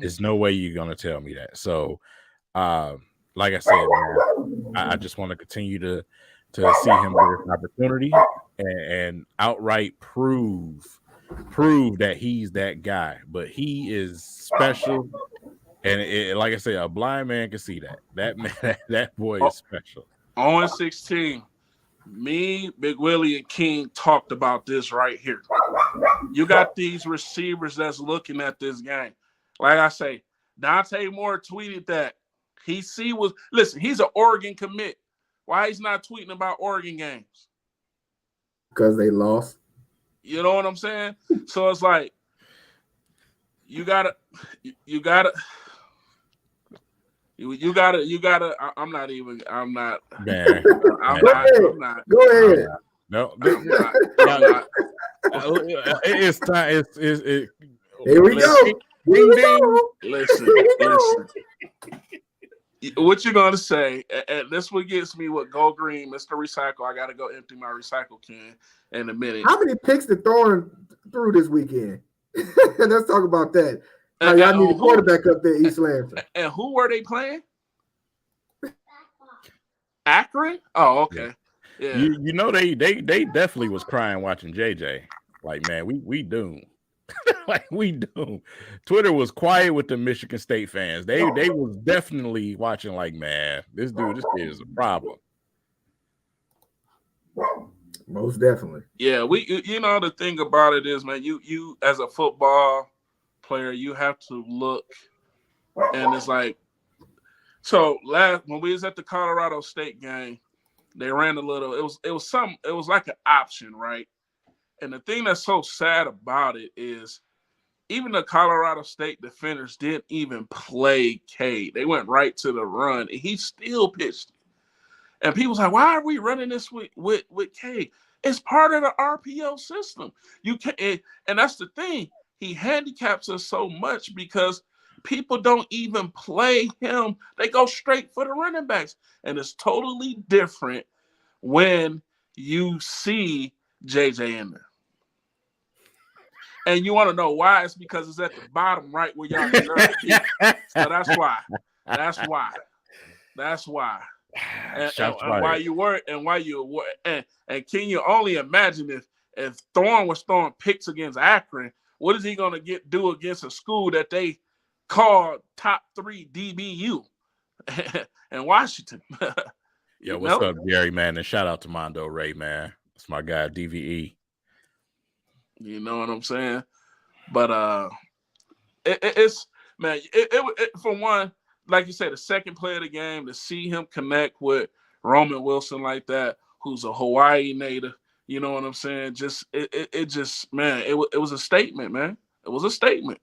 Speaker 2: There's no way you're going to tell me that. So, like I said, man, I just want to continue to see him get an opportunity and outright prove that he's that guy. But he is special, and like I said, a blind man can see that. That man, that boy is special.
Speaker 4: 0-16. Me, Big Willie, and King talked about this right here. You got these receivers that's looking at this game. Like I say, Dante Moore tweeted that. He's an Oregon commit. Why he's not tweeting about Oregon games?
Speaker 1: Because they lost. You
Speaker 4: know what I'm saying? So it's like you gotta. I'm not.
Speaker 2: Man.
Speaker 4: I'm not.
Speaker 1: Go ahead.
Speaker 2: No.
Speaker 4: I'm not.
Speaker 2: It's time.
Speaker 1: Here we go.
Speaker 4: Listen. What you gonna say? And this what gets me with Go Green, Mr. Recycle. I gotta go empty my recycle can in a minute.
Speaker 1: How many picks did Thorne threw this weekend? Let's talk about that. Y'all need a quarterback up there, East Lansing.
Speaker 4: And who were they playing? Akron? Oh, okay. Yeah.
Speaker 2: They definitely was crying watching JJ. Like, man, we doomed. Like, we doomed. Twitter was quiet with the Michigan State fans. They was definitely watching like, man, this kid is a problem.
Speaker 1: Most definitely.
Speaker 4: Yeah, the thing about it is, man, you as a football player, you have to look, and it's like, so when we was at the Colorado State game, They ran a little. It was like an option, right? And the thing that's so sad about it is even the Colorado State defenders didn't even play Cade. They went right to the run, and he still pitched. And people's like, why are we running this with Cade? It's part of the RPO system. You can, and that's the thing. He handicaps us so much because people don't even play him. They go straight for the running backs. And it's totally different when you see JJ in there. And you want to know why? It's because it's at the bottom right where y'all deserve to be. So that's why. And why you were and can you only imagine if Thorne was throwing picks against Akron, what is he gonna do against a school that they call top 3 DBU in Washington?
Speaker 2: Yo, what's up, Jerry, man? And shout out to Mondo Ray, man. It's my guy, DVE.
Speaker 4: You know what I'm saying? But it's man, it for one, like you said, the second play of the game, to see him connect with Roman Wilson like that, who's a Hawaii native, you know what I'm saying? Just it just, man, it was a statement, man. It was a statement.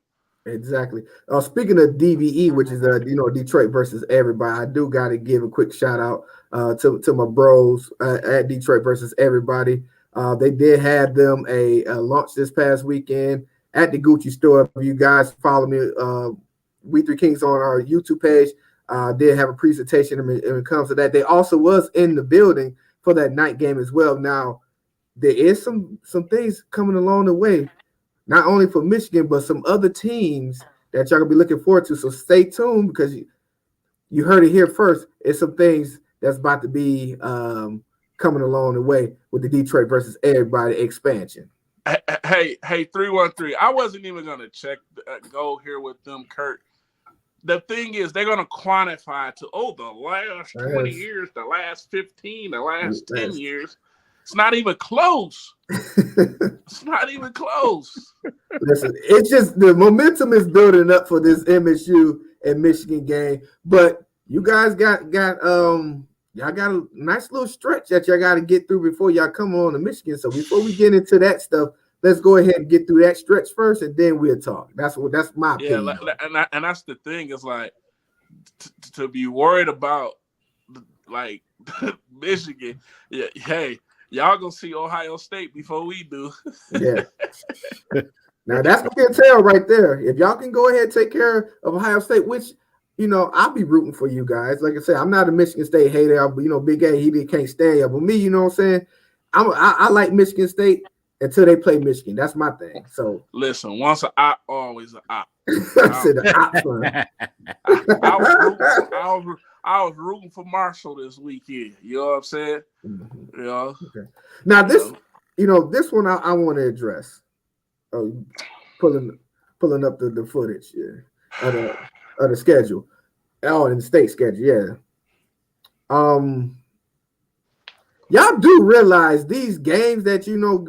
Speaker 1: Exactly. Speaking of DVE, which is Detroit versus everybody, I do got to give a quick shout out to my bros at Detroit versus everybody. They did have them a launch this past weekend at the Gucci store. If you guys follow me, We3 Kings on our YouTube page, did have a presentation when it comes to that. They also was in the building for that night game as well. Now, there is some things coming along the way, not only for Michigan, but some other teams that y'all gonna be looking forward to. So stay tuned, because you heard it here first. It's some things that's about to be coming along the way with the Detroit versus everybody expansion.
Speaker 4: Hey, 313. I wasn't even gonna go here with them, Kurt. The thing is, they're gonna quantify to the last 20 years, the last 15, the last 10 years. It's not even close. It's not even close.
Speaker 1: Listen, it's just the momentum is building up for this MSU and Michigan game, but you guys got y'all got a nice little stretch that y'all got to get through before y'all come on to Michigan. So before we get into that stuff, let's go ahead and get through that stretch first, and then we'll talk. That's my opinion.
Speaker 4: Yeah, and that's the thing. Is like to be worried about like Michigan. Yeah, hey, y'all gonna see Ohio State before we do.
Speaker 1: Yeah. Now that's gonna be a tell right there. If y'all can go ahead and take care of Ohio State, which I'll be rooting for you guys. Like I said, I'm not a Michigan State hater. Big A, he can't stand you. But me, you know what I'm saying? I like Michigan State until they play Michigan. That's my thing. So
Speaker 4: listen, once an op, always an op.
Speaker 1: I said the op son.
Speaker 4: I was rooting for Marshall this weekend. You know what I'm saying?
Speaker 1: Mm-hmm.
Speaker 4: You know?
Speaker 1: Okay. Now this one I want to address. Pulling up the footage of the schedule. In the state schedule, yeah. Y'all do realize these games that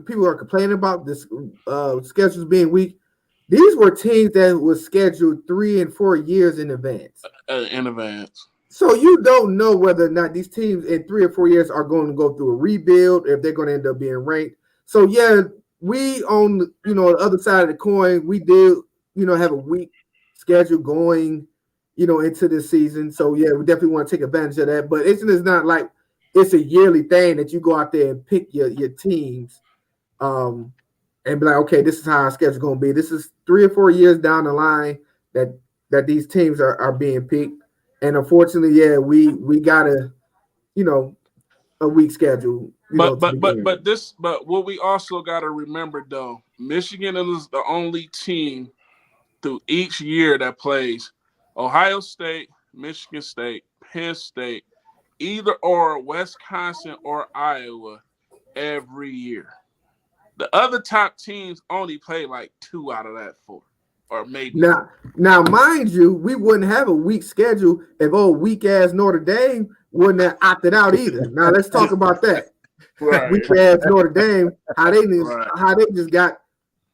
Speaker 1: people are complaining about, this schedules being weak. These were teams that was scheduled 3 and 4 years in advance.
Speaker 4: In advance.
Speaker 1: So you don't know whether or not these teams in 3 or 4 years are going to go through a rebuild, if they're going to end up being ranked. So yeah, we on the other side of the coin, we did have a weak schedule going into this season. So yeah, we definitely want to take advantage of that. But it's not like it's a yearly thing that you go out there and pick your teams and be like, okay, this is how our schedule going to be. This is 3 or 4 years down the line that these teams are being picked. And unfortunately, yeah, we got a weak schedule.
Speaker 4: But what we also got to remember though, Michigan is the only team through each year that plays Ohio State, Michigan State, Penn State, either or Wisconsin or Iowa every year. The other top teams only play like 2 out of that 4, or maybe.
Speaker 1: Now, mind you, we wouldn't have a weak schedule if weak ass Notre Dame wouldn't have opted out either. Now let's talk about that.
Speaker 4: Right.
Speaker 1: Weak ass Notre Dame, how they just got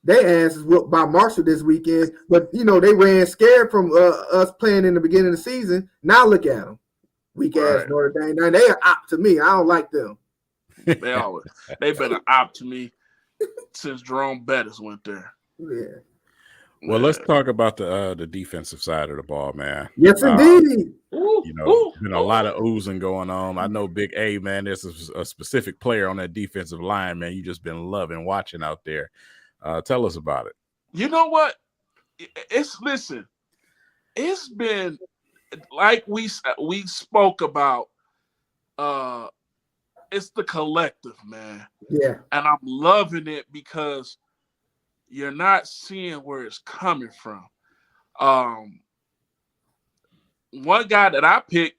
Speaker 1: their asses whooped by Marshall this weekend, but they ran scared from us playing in the beginning of the season. Now look at them. weak ass Notre Dame. Now they are op to me. I don't like them.
Speaker 4: They've been an op to me since Jerome Bettis went there.
Speaker 1: Yeah.
Speaker 2: Well, let's talk about the defensive side of the ball, man.
Speaker 1: Yes, indeed.
Speaker 2: Been a lot of oozing going on. I know Big A, man, there's a specific player on that defensive line, man. You just been loving watching out there. Tell us about it.
Speaker 4: You know what? It's been like we spoke about. It's the collective, man.
Speaker 1: Yeah.
Speaker 4: And I'm loving it because you're not seeing where it's coming from. One guy that I picked,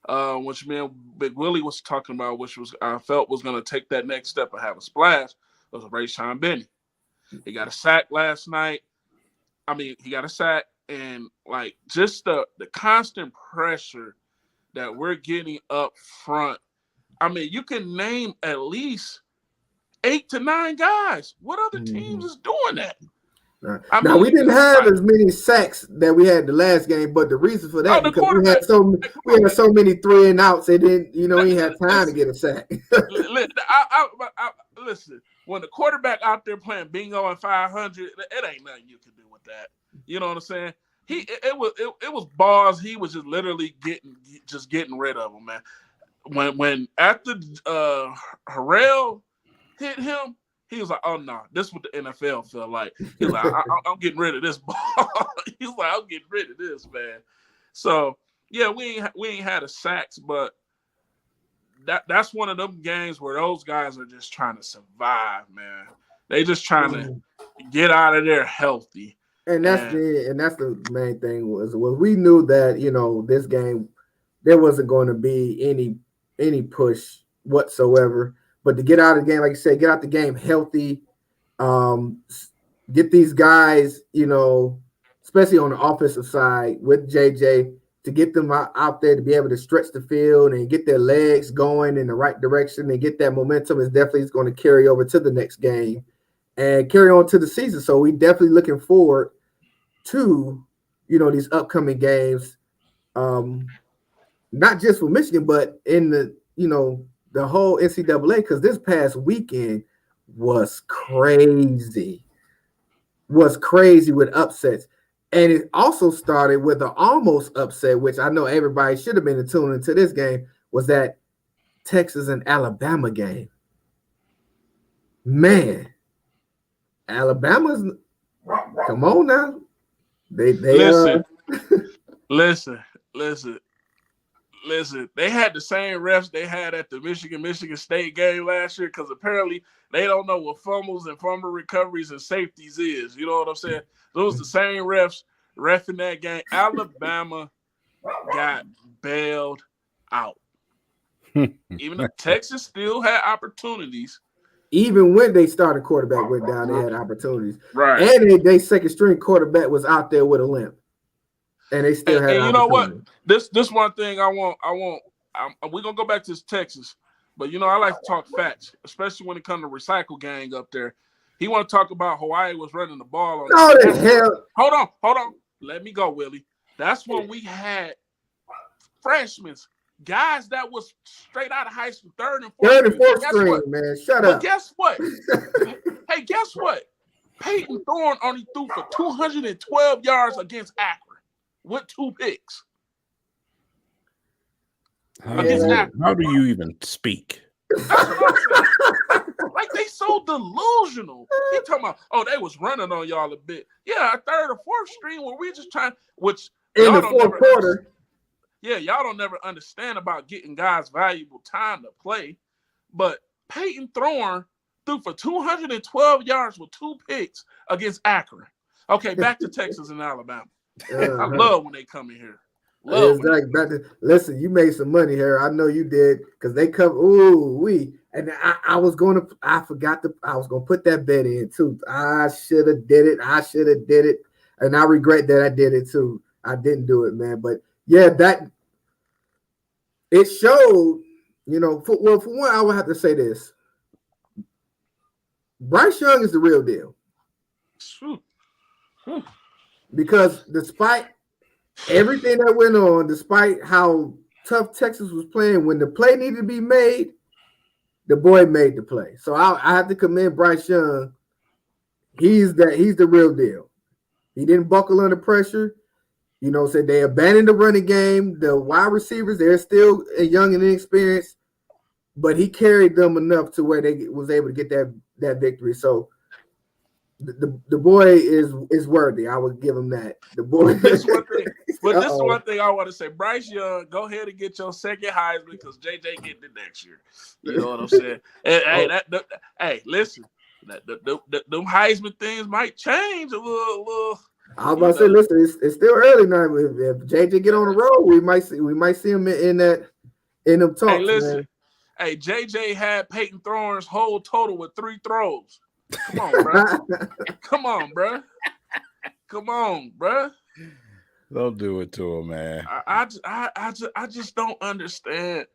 Speaker 4: which me and Big Willie was talking about, which was I felt was going to take that next step and have a splash, was Rayshon Benny. He got a sack last night. He got a sack, and like just the constant pressure that we're getting up front. You can name at least 8 to 9 guys. What other teams is doing that?
Speaker 1: Now we didn't have as many sacks that we had the last game, but the reason for that because we had so many 3 and outs. They didn't, he had time to get a sack.
Speaker 4: Listen, when the quarterback out there playing bingo and 500, it ain't nothing you can do with that. You know what I'm saying? It was balls. He was just literally getting rid of them, man. When after Harrell hit him, he was like, "Oh no, this is what the NFL felt like." He's like, "I'm getting rid of this ball." He's like, "I'm getting rid of this, man." So yeah, we ain't had a sacks, but that's one of them games where those guys are just trying to survive, man. They just trying to get out of there healthy.
Speaker 1: And that's the main thing was we knew that this game there wasn't going to be any push whatsoever. But to get out of the game, like you said, get out the game healthy, get these guys, especially on the offensive side with JJ, to get them out there to be able to stretch the field and get their legs going in the right direction and get that momentum is definitely going to carry over to the next game and carry on to the season. So we definitely looking forward to, these upcoming games, not just for Michigan, but in the whole NCAA, because this past weekend was crazy with upsets. And it also started with an almost upset, which I know everybody should have been tuned into this game, was that Texas and Alabama game. Man, Alabama's come on now. They
Speaker 4: listen. They had the same refs they had at the Michigan State game last year because apparently they don't know what fumbles and fumble recoveries and safeties is. You know what I'm saying? Those the same refs reffing that game. Alabama got bailed out. Even though Texas still had opportunities.
Speaker 1: Even when they started quarterback went down, they had opportunities.
Speaker 4: Right.
Speaker 1: And they second string quarterback was out there with a limp. And they still had.
Speaker 4: And you know what? This one thing we're gonna go back to Texas, but I like to talk facts, especially when it comes to recycle gang up there. He want to talk about Hawaii was running the ball on.
Speaker 1: Oh, the hell!
Speaker 4: Hold on. Let me go, Willie. That's when we had freshmen, guys that was straight out of high school, third and fourth string,
Speaker 1: man. Shut up.
Speaker 4: But guess what? Hey, guess what? Peyton Thorne only threw for 212 yards against Akron with 2 picks.
Speaker 2: How do you even speak?
Speaker 4: That's what I'm saying. Like they so delusional. He talking about, they was running on y'all a bit. Yeah, a third or fourth string where we just trying, which
Speaker 1: in the fourth quarter.
Speaker 4: Yeah, y'all don't never understand about getting guys valuable time to play. But Peyton Thorne threw for 212 yards with 2 picks against Akron. Okay, back to Texas and Alabama. I love when they come in here.
Speaker 1: Listen, you made some money here. I know you did because they come. And I was going to put that bet in too. I should have did it. And I regret that I did it too. I didn't do it, man. But yeah, that it showed, for one, I would have to say this. Bryce Young is the real deal. Because despite everything that went on, despite how tough Texas was playing, when the play needed to be made, the boy made the play. So I have to commend Bryce Young. He's the real deal. He didn't buckle under pressure. You know, said they abandoned the running game. The wide receivers, they're still young and inexperienced, but he carried them enough to where they was able to get that victory. So the boy is worthy. I would give him that. The boy.
Speaker 4: This one thing I want to say. Bryce Young, go ahead and get your second Heisman because JJ getting it next year. You know what I'm saying? And, hey, listen, them Heisman things might change a little.
Speaker 1: I was about to say, listen, it's still early now. If JJ get on the road, we might see him in them talks.
Speaker 4: Hey, listen,
Speaker 1: man.
Speaker 4: Hey, JJ had Peyton Thorne's whole total with 3 throws. Come on, bro. Come on, bro.
Speaker 2: Don't do it to him, man.
Speaker 4: I just don't understand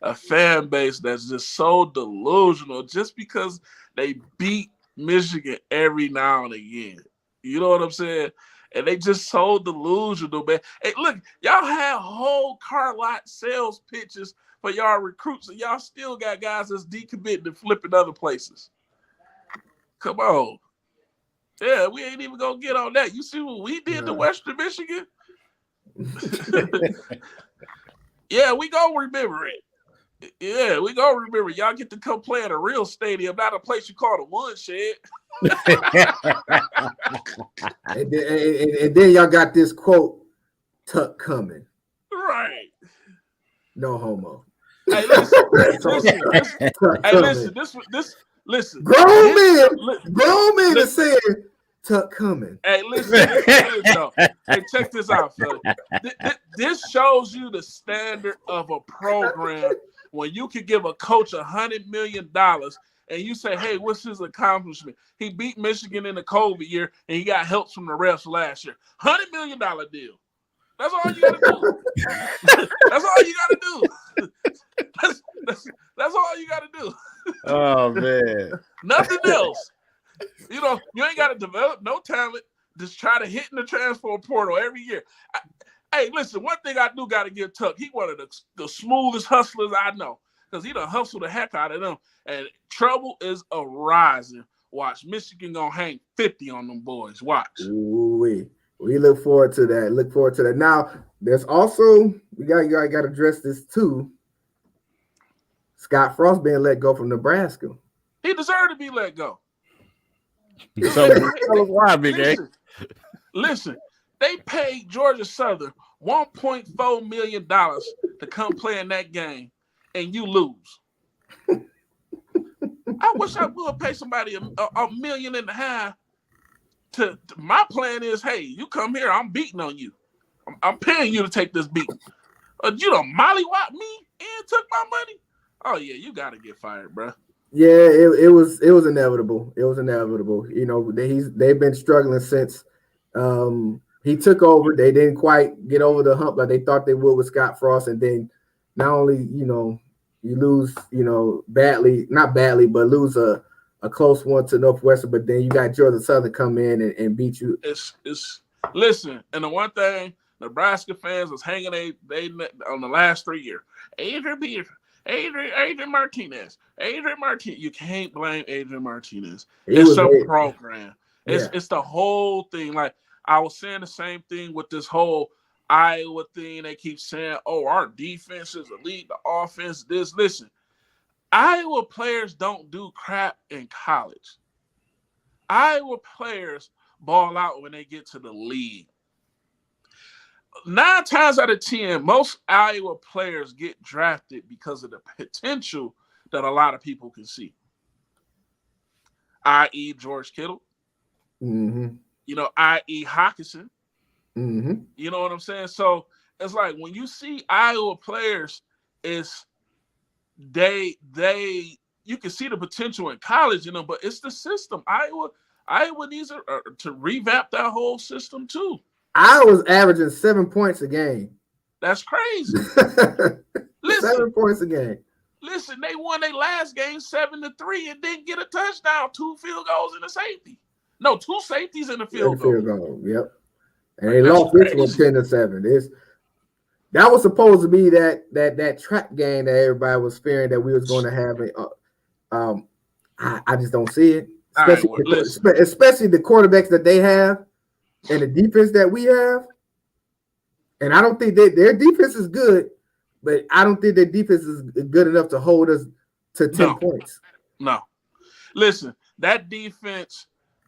Speaker 4: a fan base that's just so delusional just because they beat Michigan every now and again. You know what I'm saying? And they just so delusional, man. Hey, look, y'all had whole car lot sales pitches for y'all recruits, and y'all still got guys that's decommitting and flipping other places. Come on. Yeah, we ain't even gonna get on that. You see what we did to Western Michigan? Yeah, we gonna remember it. Yeah, we gonna remember. Y'all get to come play at a real stadium, not a place you call the woodshed.
Speaker 1: and then y'all got this quote, Tuck coming.
Speaker 4: Right.
Speaker 1: No homo.
Speaker 4: Hey, listen.
Speaker 1: Grown men are saying Tuck coming.
Speaker 4: Hey, listen though. Hey, check this out, fella. This shows you the standard of a program when you can give a coach $100 million and you say, hey, what's his accomplishment? He beat Michigan in the COVID year and he got help from the refs last year. $100 million deal. That's all you gotta do. That's all you gotta do. That's all you gotta do.
Speaker 2: Oh man.
Speaker 4: Nothing else. You know, you ain't gotta develop no talent. Just try to hit in the transfer portal every year. Hey, listen, one thing I do gotta give Tuck, he one of the smoothest hustlers I know. Because he done hustled the heck out of them. And trouble is arising. Watch, Michigan gonna hang 50 on them boys. Watch.
Speaker 1: Ooh-wee. We look forward to that. Now, there's also you got to address this too. Scott Frost being let go from Nebraska.
Speaker 4: He deserved to be let go.
Speaker 2: So tell us why, Big A.
Speaker 4: Listen, they paid Georgia Southern $1.4 million to come play in that game, and you lose. I wish I would pay somebody $1.5 million. My plan is, hey, you come here, I'm beating on you. I'm paying you to take this beat. You done mollywop me and took my money? Oh yeah, you gotta get fired, bro.
Speaker 1: Yeah, it was inevitable. It was inevitable. You know, they've been struggling since he took over. They didn't quite get over the hump like they thought they would with Scott Frost, and then not only you lose not badly, but lose a close one to Northwestern, but then you got Georgia Southern come in and beat you.
Speaker 4: Listen, and the one thing Nebraska fans was hanging they on the last 3 years. Adrian Martinez. You can't blame Adrian Martinez. It's a program. It's the whole thing. Like I was saying the same thing with this whole Iowa thing. They keep saying, oh, our defense is elite, the offense, this. Listen. Iowa players don't do crap in college. Iowa players ball out when they get to the league. 9 times out of 10, most Iowa players get drafted because of the potential that a lot of people can see. I.e. George Kittle.
Speaker 1: Mm-hmm.
Speaker 4: I.e. Hawkinson.
Speaker 1: Mm-hmm.
Speaker 4: You know what I'm saying? So it's like when you see Iowa players, it's you can see the potential in college, but it's the system. Iowa needs to revamp that whole system too.
Speaker 1: I was averaging 7 points a game.
Speaker 4: That's crazy.
Speaker 1: 7 points a game.
Speaker 4: Listen, they won their last game 7-3 and didn't get a touchdown, 2 field goals and a safety. No, 2 safeties and a field goal.
Speaker 1: Yep. And they lost this one 10-7. that was supposed to be that trap game that everybody was fearing that we was going to have. I just don't see it, especially the quarterbacks that they have and the defense that we have. And I don't think their defense is good, but I don't think their defense is good enough to hold us to 10 points.
Speaker 4: No. Listen, that defense,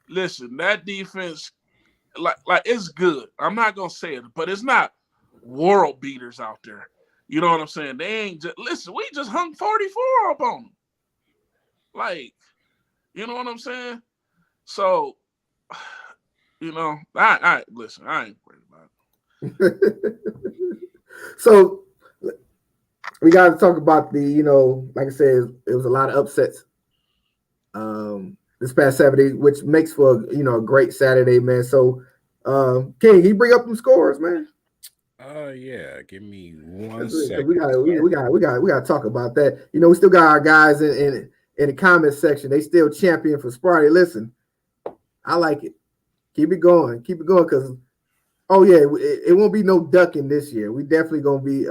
Speaker 4: like it's good. I'm not gonna say it, but it's not world beaters out there. You know what I'm saying? They ain't just listen, we just hung 44 up on them. Like, you know what I'm saying? So, you know, I listen, I ain't worried about it.
Speaker 1: So we got to talk about the, you know, like I said, it was a lot of upsets this past Saturday, which makes for, you know, a great Saturday, man. So, King, you bring up them scores, man?
Speaker 2: Yeah. Give me 1 second.
Speaker 1: We got to talk about that. You know, we still got our guys in the comment section. They still champion for Sparty. Listen, I like it. Keep it going, because it won't be no ducking this year. We definitely gonna be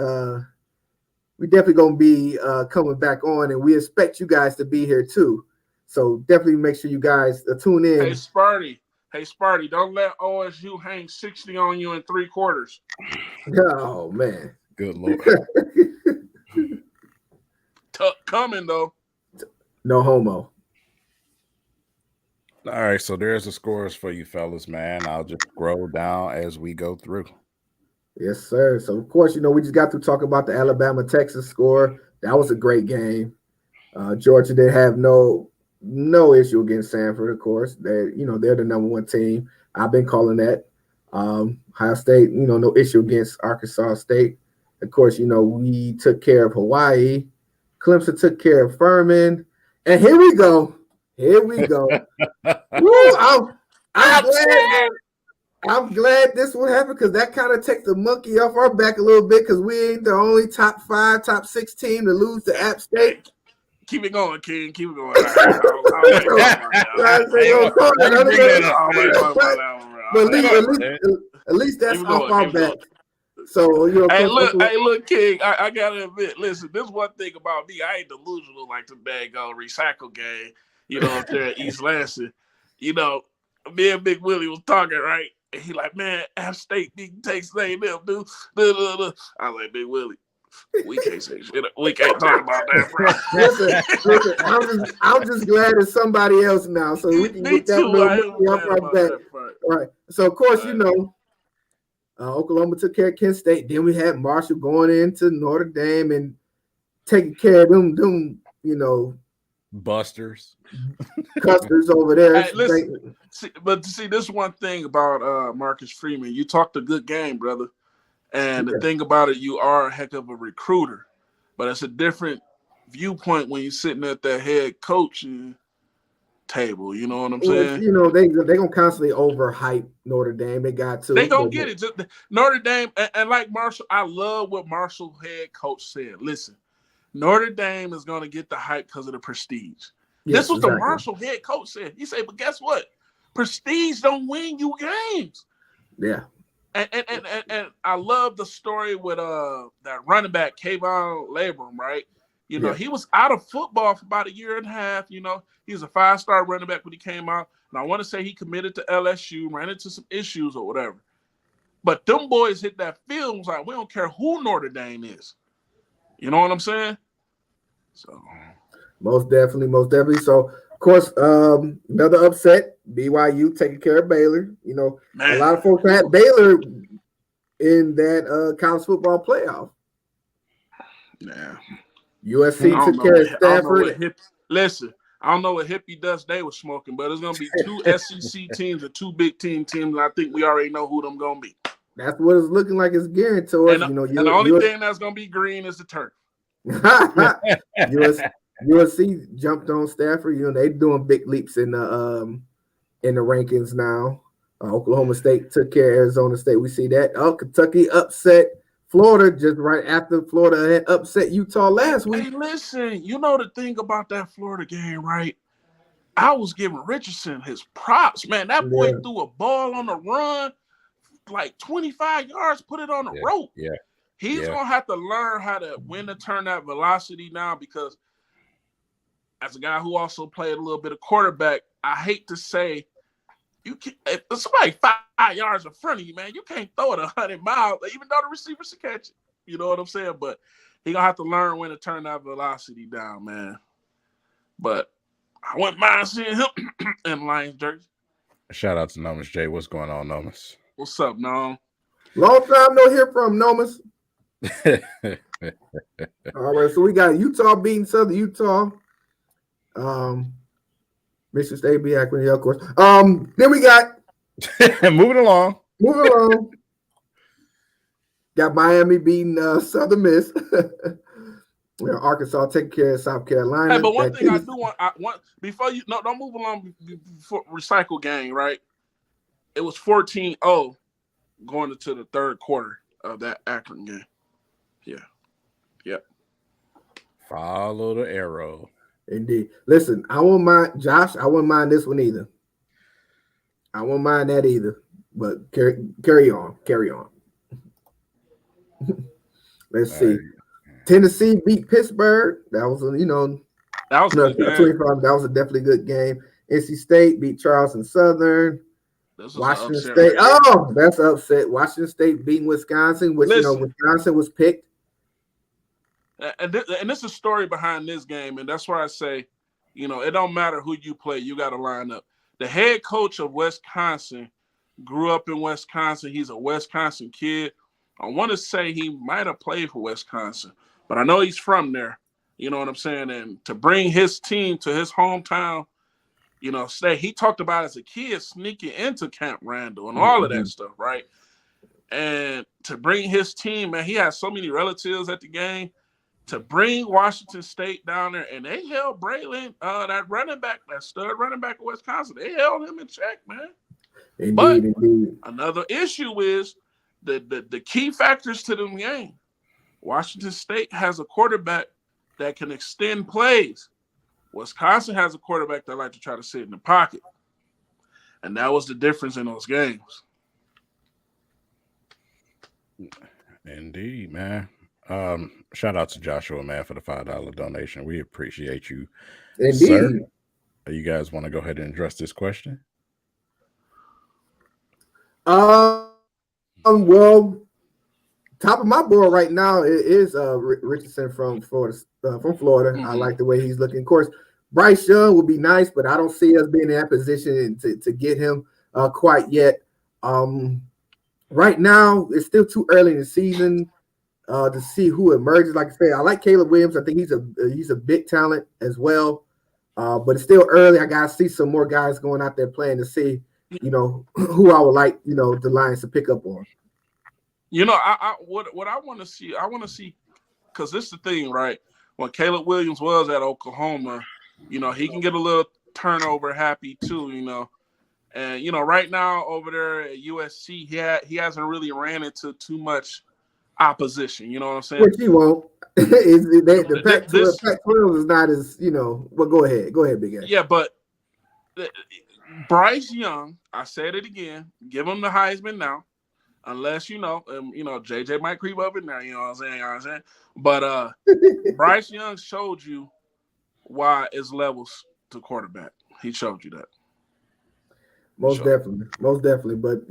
Speaker 1: coming back on, and we expect you guys to be here too. So definitely make sure you guys tune in.
Speaker 4: Hey Sparty, don't let OSU hang 60 on you in 3 quarters.
Speaker 1: Oh man,
Speaker 2: good Lord.
Speaker 4: Coming though.
Speaker 1: No homo.
Speaker 2: All right, so there's the scores for you fellas, man. I'll just scroll down as we go through.
Speaker 1: Yes, sir. So of course, you know, we just got to talk about the Alabama-Texas score. That was a great game. Georgia did have no issue against Sanford, of course. They're the number 1 team. I've been calling that. Ohio State, you know, no issue against Arkansas State. Of course, you know, we took care of Hawaii. Clemson took care of Furman. And here we go. Woo, I'm glad this will happen, because that kind of takes the monkey off our back a little bit, because we ain't the only top 5, top 6 team to lose to App State.
Speaker 4: Keep it going, King. Keep it going.
Speaker 1: At least that's off our back. So, you know,
Speaker 4: hey, look, King. I gotta admit, listen, this one thing about me, I ain't delusional like the daggone recycle game. You know, up there at East Lansing. You know, me and Big Willie was talking, right? And he like, man, App State beating Texas A&M, dude. I was like, Big Willie, we can't say shit. We can't talk about that, bro.
Speaker 1: listen, I'm just glad it's somebody else now, so we can get that little money off our back. All right. So of course, you know, Oklahoma took care of Kent State. Then we had Marshall going into Notre Dame and taking care of them, you know,
Speaker 2: busters,
Speaker 1: custers over there.
Speaker 4: Hey, listen, see, this one thing about Marcus Freeman. You talked a good game, brother. And the thing about it, you are a heck of a recruiter, but it's a different viewpoint when you're sitting at that head coaching table. You know what I'm saying?
Speaker 1: You know, they're gonna constantly overhype Notre Dame. They got to.
Speaker 4: They gonna get it. Notre Dame and like Marshall, I love what Marshall head coach said. Listen, Notre Dame is gonna get the hype because of the prestige. Yes, this was exactly. The Marshall head coach said. He said, but guess what? Prestige don't win you games.
Speaker 1: Yeah.
Speaker 4: And I love the story with that running back, Kayvon Labrum, right? You know, he was out of football for about 1.5 years. You know, he was a 5-star running back when he came out. And I want to say he committed to LSU, ran into some issues or whatever. But them boys hit that field and was like, we don't care who Notre Dame is. You know what I'm saying? So
Speaker 1: most definitely. So of course, another upset, BYU taking care of Baylor. You know, man. A lot of folks had Baylor in that college football playoff.
Speaker 4: Yeah.
Speaker 1: USC took care of Stanford.
Speaker 4: Listen, I don't know what Hippie Dust they was smoking, but it's going to be 2 SEC teams and 2 Big Ten teams, and I think we already know who them going to be.
Speaker 1: That's what it's looking like. It's guaranteed.
Speaker 4: And the only thing that's going to be green is the turf.
Speaker 1: USC jumped on Stanford. You know, they doing big leaps in the rankings now. Oklahoma State took care of Arizona State. We see that. Kentucky upset Florida just right after Florida had upset Utah last week.
Speaker 4: Hey, listen, you know the thing about that Florida game, right? I was giving Richardson his props, man. That boy threw a ball on the run, like 25 yards, put it on the rope.
Speaker 2: Yeah.
Speaker 4: He's gonna have to learn how to when to turn that velocity now, because as a guy who also played a little bit of quarterback, I hate to say you can if somebody 5 yards in front of you, man, you can't throw it 100 miles, even though the receivers can catch it. You know what I'm saying? But he gonna have to learn when to turn that velocity down, man. But I wouldn't mind seeing him in Lions jersey.
Speaker 2: Shout out to Nomus J. What's going on, Nomus?
Speaker 4: What's up, Nom?
Speaker 1: Long time no hear from Nomus. All right, so we got Utah beating Southern Utah. Michigan State beat Akron, of course. Then we got
Speaker 2: moving along.
Speaker 1: Got Miami beating Southern Miss. Arkansas taking care of South Carolina.
Speaker 4: Hey, but one thing I do want before you don't move along before recycle game, right? It was 14-0 going into the third quarter of that Akron game. Yeah. Yep.
Speaker 2: Follow the arrow.
Speaker 1: Indeed. Listen, I won't mind, Josh. I wouldn't mind this one either. I won't mind that either. But carry on. Let's see. Tennessee beat Pittsburgh. That was a
Speaker 4: that was a good game.
Speaker 1: That was a definitely good game. NC State beat Charleston Southern. Washington State. Oh, that's an upset. Washington State beating Wisconsin, which Wisconsin was picked.
Speaker 4: And this is a story behind this game, and that's why I say, it don't matter who you play, you got to line up. The head coach of Wisconsin grew up in Wisconsin. He's a Wisconsin kid. I want to say he might have played for Wisconsin, but I know he's from there. You know what I'm saying? And to bring his team to his hometown, he talked about as a kid sneaking into Camp Randall and all of that stuff, right? And to bring his team, man, he has so many relatives at the game. To bring Washington State down there, and they held Braylon, that stud running back of Wisconsin, they held him in check, man. Indeed. Another issue is the key factors to the game. Washington State has a quarterback that can extend plays. Wisconsin has a quarterback that like to try to sit in the pocket. And that was the difference in those games.
Speaker 2: Indeed, man. Shout out to Joshua, man, for the $5 donation. We appreciate you.
Speaker 1: Indeed.
Speaker 2: Sir. You guys want to go ahead and address this question?
Speaker 1: Well, top of my board right now is Richardson from Florida. I like the way he's looking. Of course, Bryce Young would be nice, but I don't see us being in that position to get him quite yet. Right now, it's still too early in the season to see who emerges. Like I say, I like Caleb Williams. I think he's a big talent as well. But it's still early. I gotta see some more guys going out there playing to see, who I would like, the Lions to pick up on.
Speaker 4: What I want to see, because this is the thing, right? When Caleb Williams was at Oklahoma, he can get a little turnover happy too, And right now over there at USC, he hasn't really ran into too much opposition. You know what I'm saying?
Speaker 1: Which he won't. The Pac-12 is not as Well, go ahead, Big A.
Speaker 4: Yeah, but Bryce Young, I said it again. Give him the Heisman now, unless JJ might creep up in there. You know what I'm saying? But Bryce Young showed you why it's levels to quarterback. He showed you that.
Speaker 1: Most definitely. But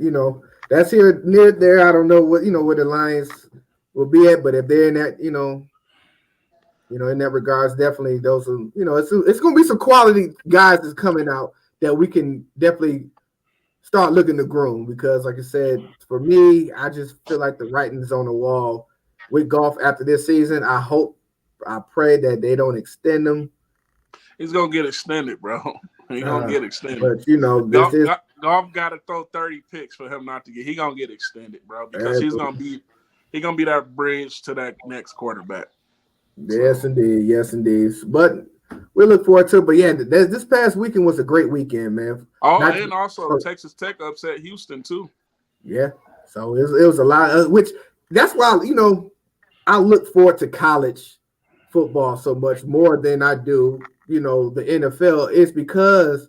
Speaker 1: that's here near there. I don't know what where the Lions will be at, but if they're in that, in that regards, definitely those are, it's gonna be some quality guys that's coming out that we can definitely start looking to groom, because like I said, for me, I just feel like the writing's on the wall with Goff after this season. I pray that they don't extend him.
Speaker 4: He's gonna get extended, bro. He's gonna get extended.
Speaker 1: But
Speaker 4: Goff got to throw 30 picks for him not to get. He gonna get extended, bro, because he's gonna be that bridge to that next quarterback.
Speaker 1: Yes, indeed. But we look forward to it. But yeah, this past weekend was a great weekend, man.
Speaker 4: And also Texas Tech upset Houston too.
Speaker 1: Yeah, so it was a lot. Which that's why I look forward to college football so much more than I do the NFL. Is because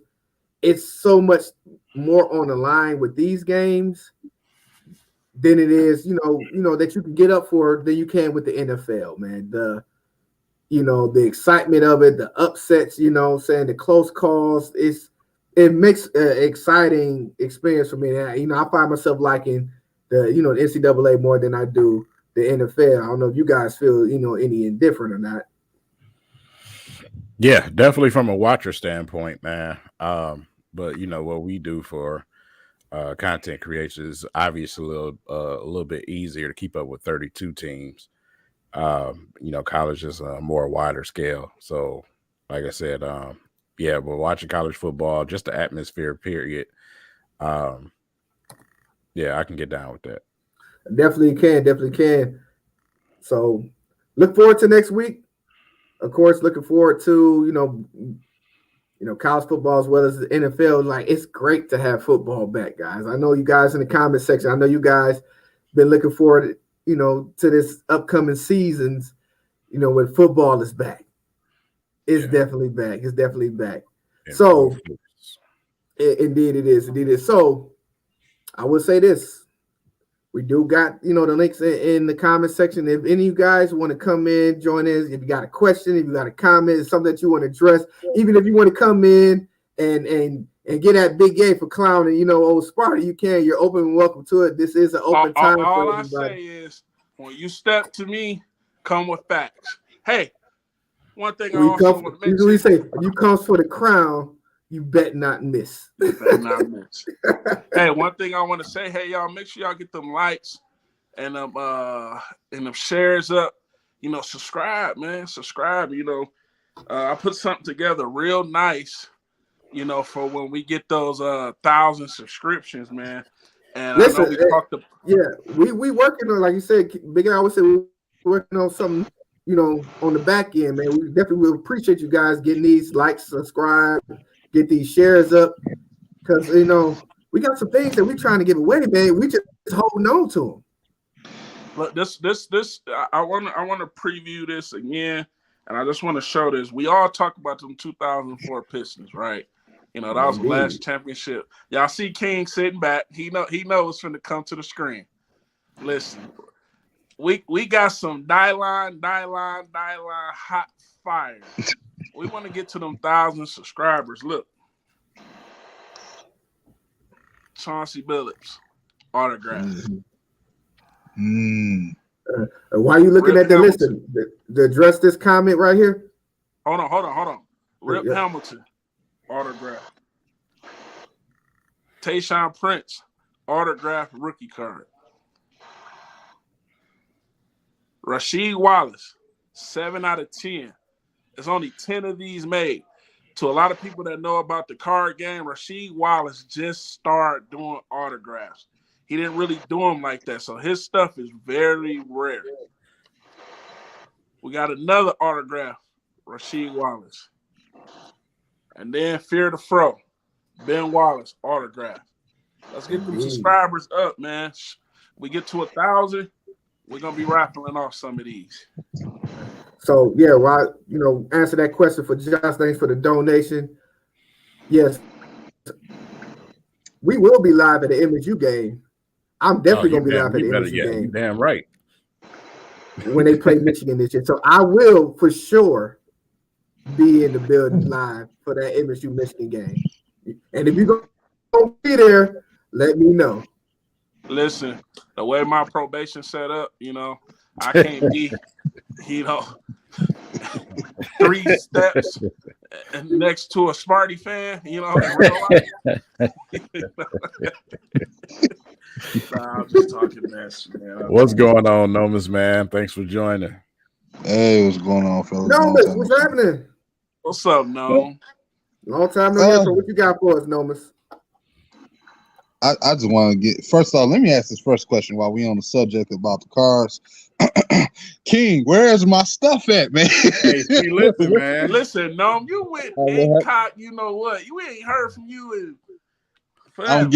Speaker 1: it's so much more on the line with these games than it is, that you can get up for than you can with the NFL, man. The excitement of it, the upsets, saying the close calls, it makes an exciting experience for me. And I find myself liking the NCAA more than I do the NFL. I don't know if you guys feel any indifferent or not.
Speaker 2: Yeah, definitely from a watcher standpoint, man. But what we do for content creation is obviously a little bit easier to keep up with 32 teams. College is a more wider scale. So, like I said, but watching college football, just the atmosphere, period. I can get down with that.
Speaker 1: Definitely can. So, look forward to next week. Of course, looking forward to college football as well as the NFL. Like, it's great to have football back, guys. I know you guys in the comment section. I know you guys been looking forward, to this upcoming seasons. When football is back, it's definitely back. It's definitely back. So, indeed it is. So, I will say this. We do got, the links in the comment section. If any of you guys want to come in, join in. If you got a question, if you got a comment, something that you want to address, even if you want to come in and get that big game for clowning, old Sparta, you can. You're open and welcome to it. This is an open time
Speaker 4: all
Speaker 1: for everybody.
Speaker 4: I say is, when you step to me, come with facts. Hey, one thing I also want to mention.
Speaker 1: We say, if you comes for the crown, you bet not miss.
Speaker 4: Hey, one thing I want to say, hey, y'all, make sure y'all get them likes and them shares up. Subscribe, man. Subscribe. I put something together real nice, for when we get those 1,000 subscriptions, man. And
Speaker 1: listen,
Speaker 4: I know we talked about.
Speaker 1: Yeah, we working on, like you said, Big I always say we're working on something, on the back end, man. We definitely will appreciate you guys getting these likes, subscribe, get these shares up, because we got some things that we're trying to give away, man. We just holding on to them.
Speaker 4: Look, this I want to preview this again, and I just want to show this. We all talk about them 2004 Pistons, right? That was the last championship. Y'all see King sitting back. He knows it's going to come to the screen. Listen, we got some nylon hot fire. We want to get to them 1,000 subscribers. Look. Chauncey Billups autograph.
Speaker 1: Why are you looking at the list to address this comment right here?
Speaker 4: Hold on. Rip Hamilton autograph. Tayshaun Prince autograph rookie card. Rasheed Wallace 7 out of 10. There's only 10 of these made. To a lot of people that know about the card game, Rasheed Wallace just started doing autographs. He didn't really do them like that, so his stuff is very rare. We got another autograph, Rasheed Wallace. And then Fear the Fro, Ben Wallace autograph. Let's get them subscribers up, man. We get to 1,000, we're going to be raffling off some of these.
Speaker 1: So, answer that question for Josh. Thanks for the donation. Yes, we will be live at the MSU game. I'm definitely going to be live at the MSU game.
Speaker 2: Damn right.
Speaker 1: When they play Michigan this year. So, I will for sure be in the building live for that MSU Michigan game. And if you're going to be there, let me know.
Speaker 4: Listen, the way my probation set up, I can't be, 3 steps next to a Sparty fan, in real life. I'm just talking mess, man.
Speaker 2: What's going on, Nomus, man? Thanks for joining.
Speaker 6: Hey, what's going on, fellas?
Speaker 1: Nomus, what's happening?
Speaker 4: What's up, Nom?
Speaker 1: Long time no hear. So what you got for us, Nomus?
Speaker 6: I just want to get, first off, let me ask this first question while we on the subject about the cars. King, where's my stuff at, man?
Speaker 2: Hey, see, listen, man.
Speaker 4: Listen, Nom, you went and caught, you know what? You ain't heard from you in forever.
Speaker 6: I'm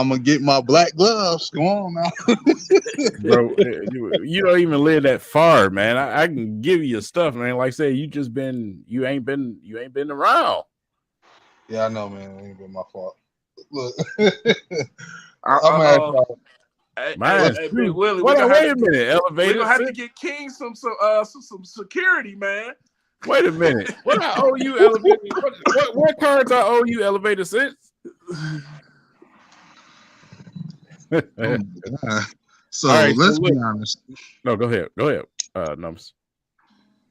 Speaker 6: gonna get my black gloves. Come on now.
Speaker 2: Bro, you don't even live that far, man. I can give you your stuff, man. Like I said, you ain't been around.
Speaker 6: Yeah, I know, man. It ain't been my fault. Look,
Speaker 2: Mine's
Speaker 4: Hey,
Speaker 2: too.
Speaker 4: Big Willie,
Speaker 2: Wait a minute.
Speaker 4: we're
Speaker 2: Elevator.
Speaker 4: gonna have to get King some security, man.
Speaker 2: Wait a minute. What I owe you, elevator? What cards I owe you, elevator cents?
Speaker 6: Oh my God. So
Speaker 2: All right, so
Speaker 6: let's be
Speaker 2: look.
Speaker 6: honest.
Speaker 2: No, go ahead. Go ahead. Numbers.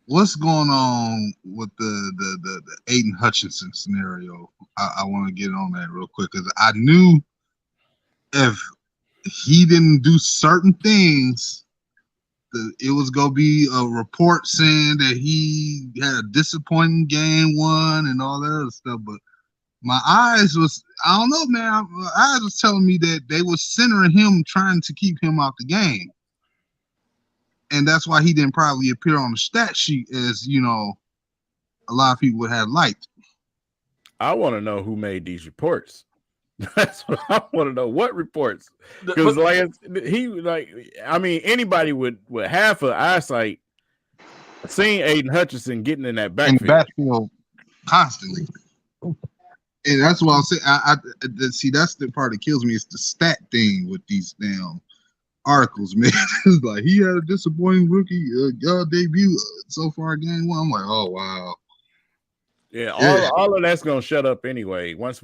Speaker 6: What's going on with the Aiden Hutchinson scenario? I want to get on that real quick because I knew if he didn't do certain things, it was gonna be a report saying that he had a disappointing game one and all that other stuff. But my eyes was, I don't know, man. My eyes was telling me that they was centering him, trying to keep him out the game. And that's why he didn't probably appear on the stat sheet as, a lot of people would have liked.
Speaker 2: I want to know who made these reports. That's what I want to know. What reports? Because anybody with half an eyesight seen Aiden Hutchinson getting in that backfield.
Speaker 6: In the backfield constantly. And that's why I'll say, I see, that's the part that kills me. It's the stat thing with these damn articles, man. It's like he had a disappointing rookie debut so far game one. I'm like, oh wow.
Speaker 2: Yeah, all of that's gonna shut up anyway. Like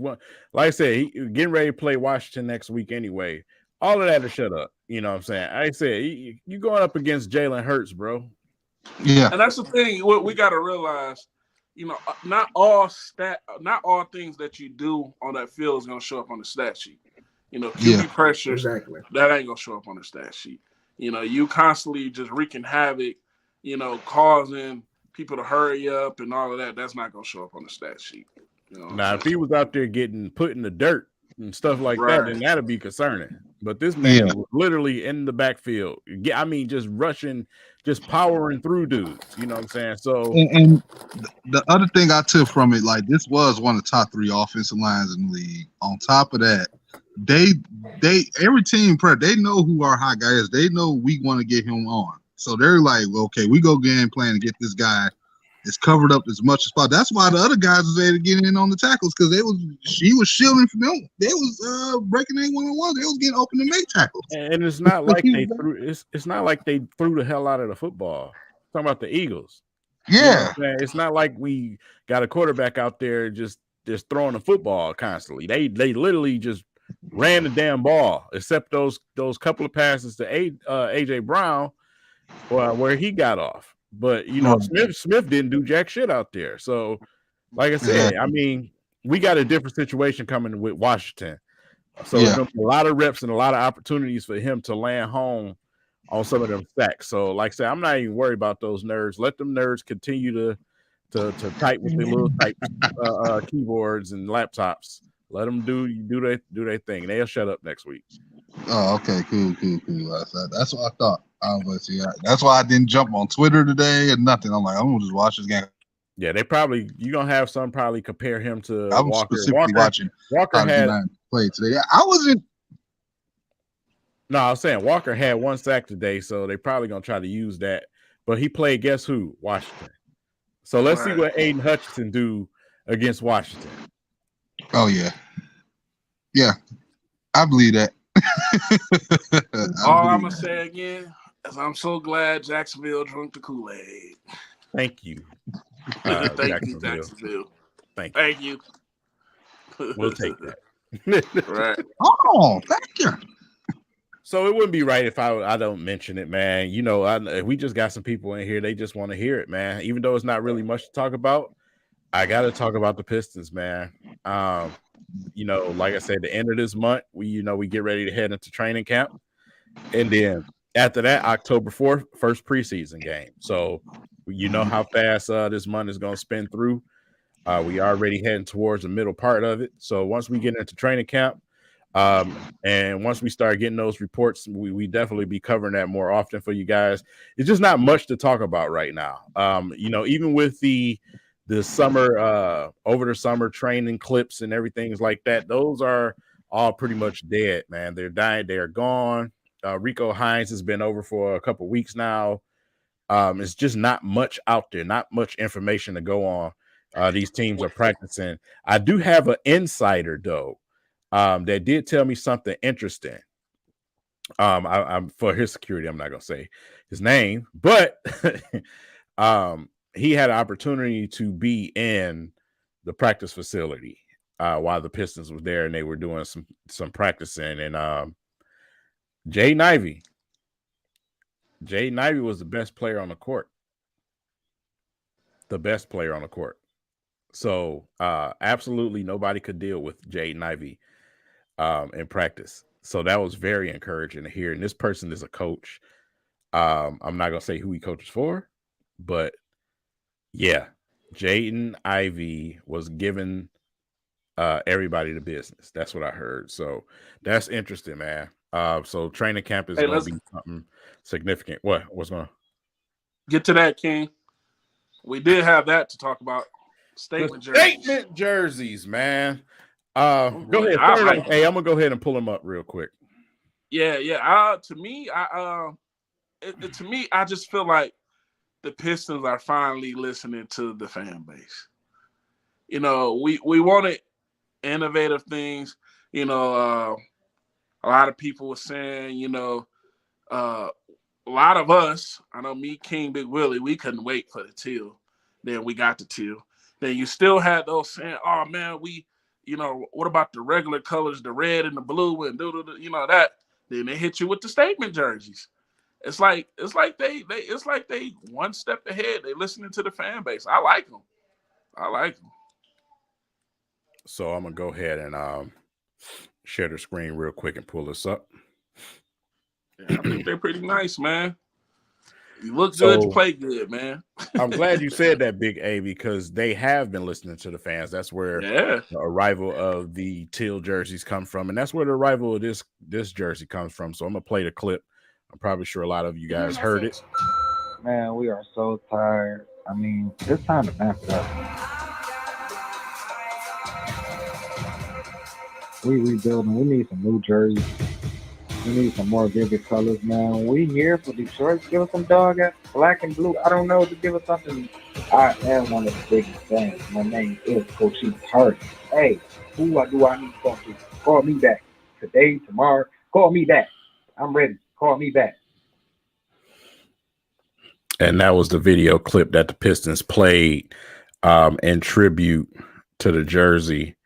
Speaker 2: I said, he getting ready to play Washington next week anyway. All of that to shut up. You know what I'm saying? I said you going up against Jalen Hurts, bro.
Speaker 6: Yeah,
Speaker 4: and that's the thing. What we got to realize, not all things that you do on that field is gonna show up on the stat sheet. QB pressures,
Speaker 1: exactly.
Speaker 4: That ain't gonna show up on the stat sheet. You constantly just wreaking havoc, causing people to hurry up and all of that. That's not gonna show up on the stat sheet.
Speaker 2: Now, if he was out there getting put in the dirt and stuff like that, then that'd be concerning. But this man was literally in the backfield. I mean, just rushing, just powering through dudes. You know what I'm saying? So,
Speaker 6: and the other thing I took from it, like, this was one of the top 3 offensive lines in the league. On top of that, they every team they know who our hot guy is. They know we want to get him on. So they're like, well, okay, we go game plan to get this guy as covered up as much as possible. That's why the other guys was able to get in on the tackles because she was shielding from them. They was breaking their one-on-one. They was getting open to make tackles.
Speaker 2: And it's not like they threw. It's not like they threw the hell out of the football. I'm talking about the Eagles.
Speaker 6: Yeah,
Speaker 2: it's not like we got a quarterback out there just throwing the football constantly. They literally just ran the damn ball, except those couple of passes to AJ Brown, where he got off. But Smith didn't do jack shit out there. So, like I said, I mean, we got a different situation coming with Washington. So there's gonna be a lot of reps and a lot of opportunities for him to land home on some of them sacks. So, like I said, I'm not even worried about those nerds. Let them nerds continue to type with their little type keyboards and laptops. Let them do their thing. They'll shut up next week.
Speaker 6: Oh, okay, cool. That's what I thought. That's why I didn't jump on Twitter today and nothing. I'm like, I'm gonna just watch this game.
Speaker 2: Yeah, you're gonna have some probably compare him to
Speaker 6: I'm
Speaker 2: Walker.
Speaker 6: specifically watching
Speaker 2: Walker had
Speaker 6: play today. I wasn't.
Speaker 2: No, I was saying Walker had 1 sack today, so they probably gonna try to use that. But he played, guess who? Washington. So let's see what Aiden Hutchinson do against Washington.
Speaker 6: Oh yeah, I believe that.
Speaker 4: All I'm gonna say again is I'm so glad Jacksonville drank the Kool-Aid.
Speaker 2: Thank you.
Speaker 4: Thank you, Jacksonville.
Speaker 2: Thank you. We'll take that.
Speaker 4: Right.
Speaker 6: Oh, thank you.
Speaker 2: So it wouldn't be right if I don't mention it, man. We just got some people in here. They just want to hear it, man. Even though it's not really much to talk about, I got to talk about the Pistons, man. Like I said, the end of this month, we get ready to head into training camp. And then after that, October 4th, first preseason game. So how fast this month is going to spin through. We already heading towards the middle part of it. So once we get into training camp, and once we start getting those reports, we definitely be covering that more often for you guys. It's just not much to talk about right now. Even with the summer, over the summer training clips and everything like that, those are all pretty much dead, man. They're dying. They're gone. Rico Hines has been over for a couple weeks now. It's just not much out there, not much information to go on. These teams are practicing. I do have an insider though, that did tell me something interesting. I'm for his security, I'm not gonna say his name, but he had an opportunity to be in the practice facility while the Pistons were there and they were doing some practicing. And Jaden Ivey was the best player on the court. The best player on the court. So absolutely nobody could deal with Jaden Ivey in practice. So that was very encouraging to hear. And this person is a coach. I'm not gonna say who he coaches for, but yeah, Jaden Ivey was given everybody the business. That's what I heard. So that's interesting, man. So training camp is going to be something significant. What's going on?
Speaker 4: Get to that, King. We did have that to talk about. Statement
Speaker 2: jerseys, man. Go ahead. Hey, I'm gonna go ahead and pull them up real quick.
Speaker 4: Yeah. To me, I just feel like the Pistons are finally listening to the fan base. You know, we wanted innovative things. You know, a lot of people were saying, you know, a lot of us, I know me, King, Big Willie, we couldn't wait for the teal. Then we got the teal. Then you still had those saying, oh, man, you know, what about the regular colors, the red and the blue and you know that? Then they hit you with the statement jerseys. It's like they one step ahead. They listening to the fan base. I like them.
Speaker 2: So I'm gonna go ahead and share the screen real quick and pull this up.
Speaker 4: Yeah, I think they're pretty nice, man. You look good, you play good, man.
Speaker 2: I'm glad you said that, Big A, because they have been listening to the fans. That's where the arrival of the teal jerseys come from, and that's where the arrival of this jersey comes from. So I'm gonna play the clip. I'm probably sure a lot of you guys heard it.
Speaker 7: Man, we are so tired. I mean, it's time to ramp it up. We rebuilding. We need some new jerseys. We need some more vivid colors, man. We here for Detroit. Give us some dog at black and blue. I don't know, to give us something. I am one of the biggest fans. My name is Coach Hart. Hey, who do I need to talk to? Call me back. Today, tomorrow. Call me back. I'm ready. Call me back.
Speaker 2: And that was the video clip that the Pistons played in tribute to the jersey.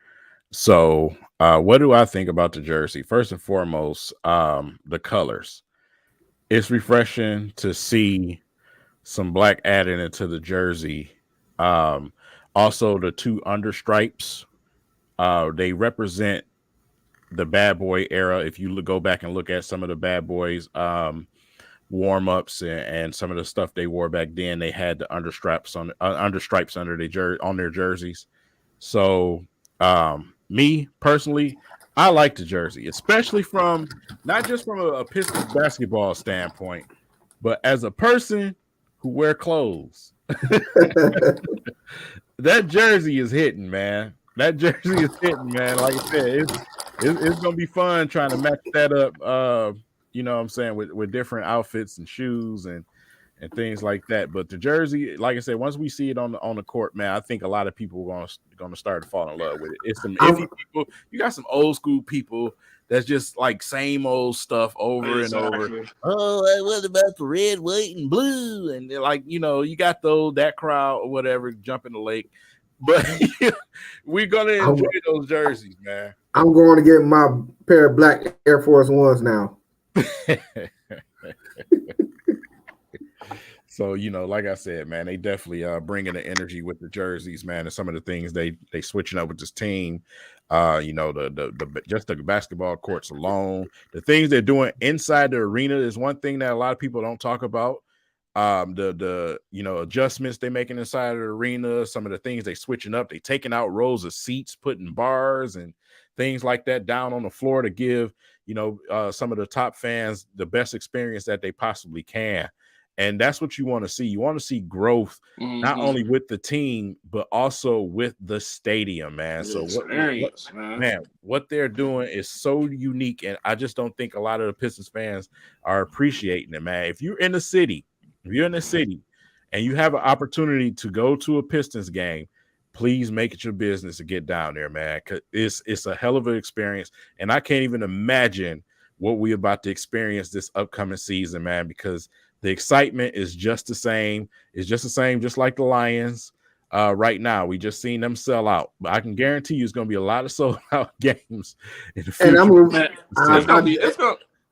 Speaker 2: So what do I think about the jersey? First and foremost, the colors. It's refreshing to see some black added into the jersey. Also, the two understripes, they represent the bad boy era. If you go back and look at some of the bad boys warm-ups and some of the stuff they wore back then, they had the understripes under their jerseys. So me personally, I like the jersey, especially from not just from a Pistons basketball standpoint, but as a person who wear clothes. That jersey is hitting, man. That jersey is hitting, man. Like I said, it's gonna be fun trying to match that up. You know what I'm saying, with different outfits and shoes and things like that. But the jersey, like I said, once we see it on the court, man, I think a lot of people are gonna start to fall in love with it. It's some iffy people. You got some old school people that's just like same old stuff over and over. Oh, what about the red, white, and blue? And they're like, you know, you got that crowd or whatever jump in the lake. But we're gonna enjoy those jerseys, man.
Speaker 1: I'm going to get my pair of black Air Force Ones now.
Speaker 2: So, you know, like I said, man, they definitely bringing the energy with the jerseys, man, and some of the things they switching up with this team. You know, the just the basketball courts alone, the things they're doing inside the arena is one thing that a lot of people don't talk about. The you know, adjustments they're making inside of the arena, some of the things they switching up, they taking out rows of seats, putting bars and things like that down on the floor to give, you know, some of the top fans the best experience that they possibly can. And that's what you want to see. You want to see growth, not only with the team, but also with the stadium, man. So what they're doing is so unique. And I just don't think a lot of the Pistons fans are appreciating it, man. If you're in the city and you have an opportunity to go to a Pistons game, please make it your business to get down there, man. Because it's a hell of an experience. And I can't even imagine what we about to experience this upcoming season, man, because the excitement is just the same. It's just the same, just like the Lions. Right now, we just seen them sell out, but I can guarantee you it's going to be a lot of sold out games in the future.
Speaker 4: And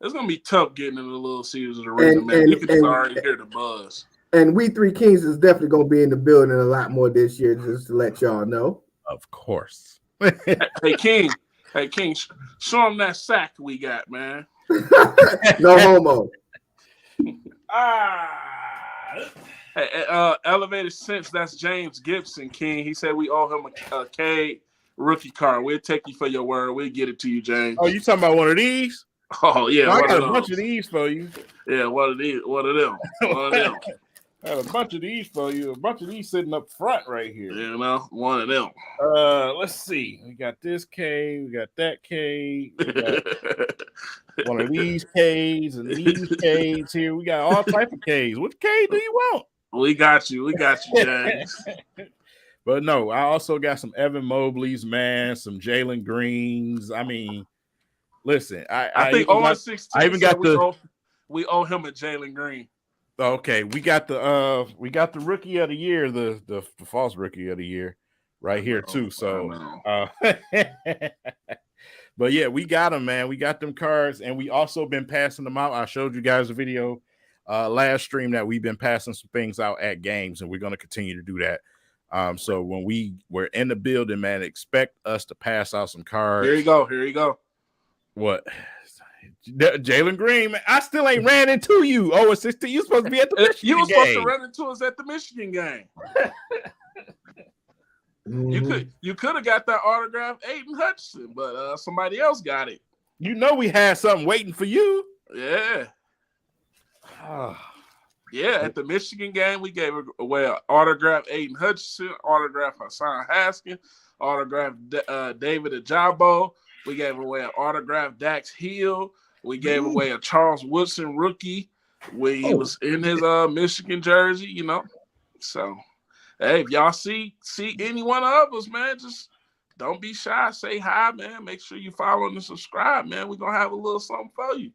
Speaker 4: it's gonna be tough getting in the Little Caesars Arena, man. You can just already hear the buzz.
Speaker 1: And We Three Kings is definitely gonna be in the building a lot more this year, just to let y'all know.
Speaker 2: Of course.
Speaker 4: Hey King, show them that sack we got, man.
Speaker 1: No homo.
Speaker 4: Hey, Elevated Sense, that's James Gibson, King. He said we owe him a K rookie card. We'll take you for your word. We'll get it to you, James.
Speaker 2: Oh, you talking about one of these?
Speaker 4: Oh yeah,
Speaker 2: I got a bunch of these for you.
Speaker 4: Yeah, one of them.
Speaker 2: I got a bunch of these for you. A bunch of these sitting up front right here.
Speaker 4: You know, one of them.
Speaker 2: Let's see. We got this K. We got that K. We got one of these Ks and these Ks here. We got all type of Ks. Which K do you want?
Speaker 4: We got you, James.
Speaker 2: But no, I also got some Evan Mobley's, man. Some Jalen Greens. I mean, listen.
Speaker 4: I think 0-16.
Speaker 2: I even got
Speaker 4: we owe him a Jalen Green.
Speaker 2: Okay, we got the rookie of the year, the false rookie of the year, right here too. So, but yeah, we got them, man. We got them cards, and we also been passing them out. I showed you guys a video last stream that we've been passing some things out at games, and we're going to continue to do that. So when we're in the building, man, expect us to pass out some cards.
Speaker 4: Here you go.
Speaker 2: What? Jalen Green, man, I still ain't ran into you. 0-16. You supposed to be at the Michigan
Speaker 4: You were
Speaker 2: game.
Speaker 4: supposed to run into us at the Michigan game. You could have got that autograph, Aiden Hutchinson, but somebody else got it.
Speaker 2: You know we had something waiting for you.
Speaker 4: Yeah. Yeah, at the Michigan game, we gave away an autograph Aiden Hutchinson, autograph Hassan Haskins, autograph David Ajabo. We gave away an autograph Dax Hill. We gave away a Charles Woodson rookie. He was in his Michigan jersey, you know. So, hey, if y'all see any one of us, man, just don't be shy. Say hi, man. Make sure you follow and subscribe, man. We're going to have a little something for you.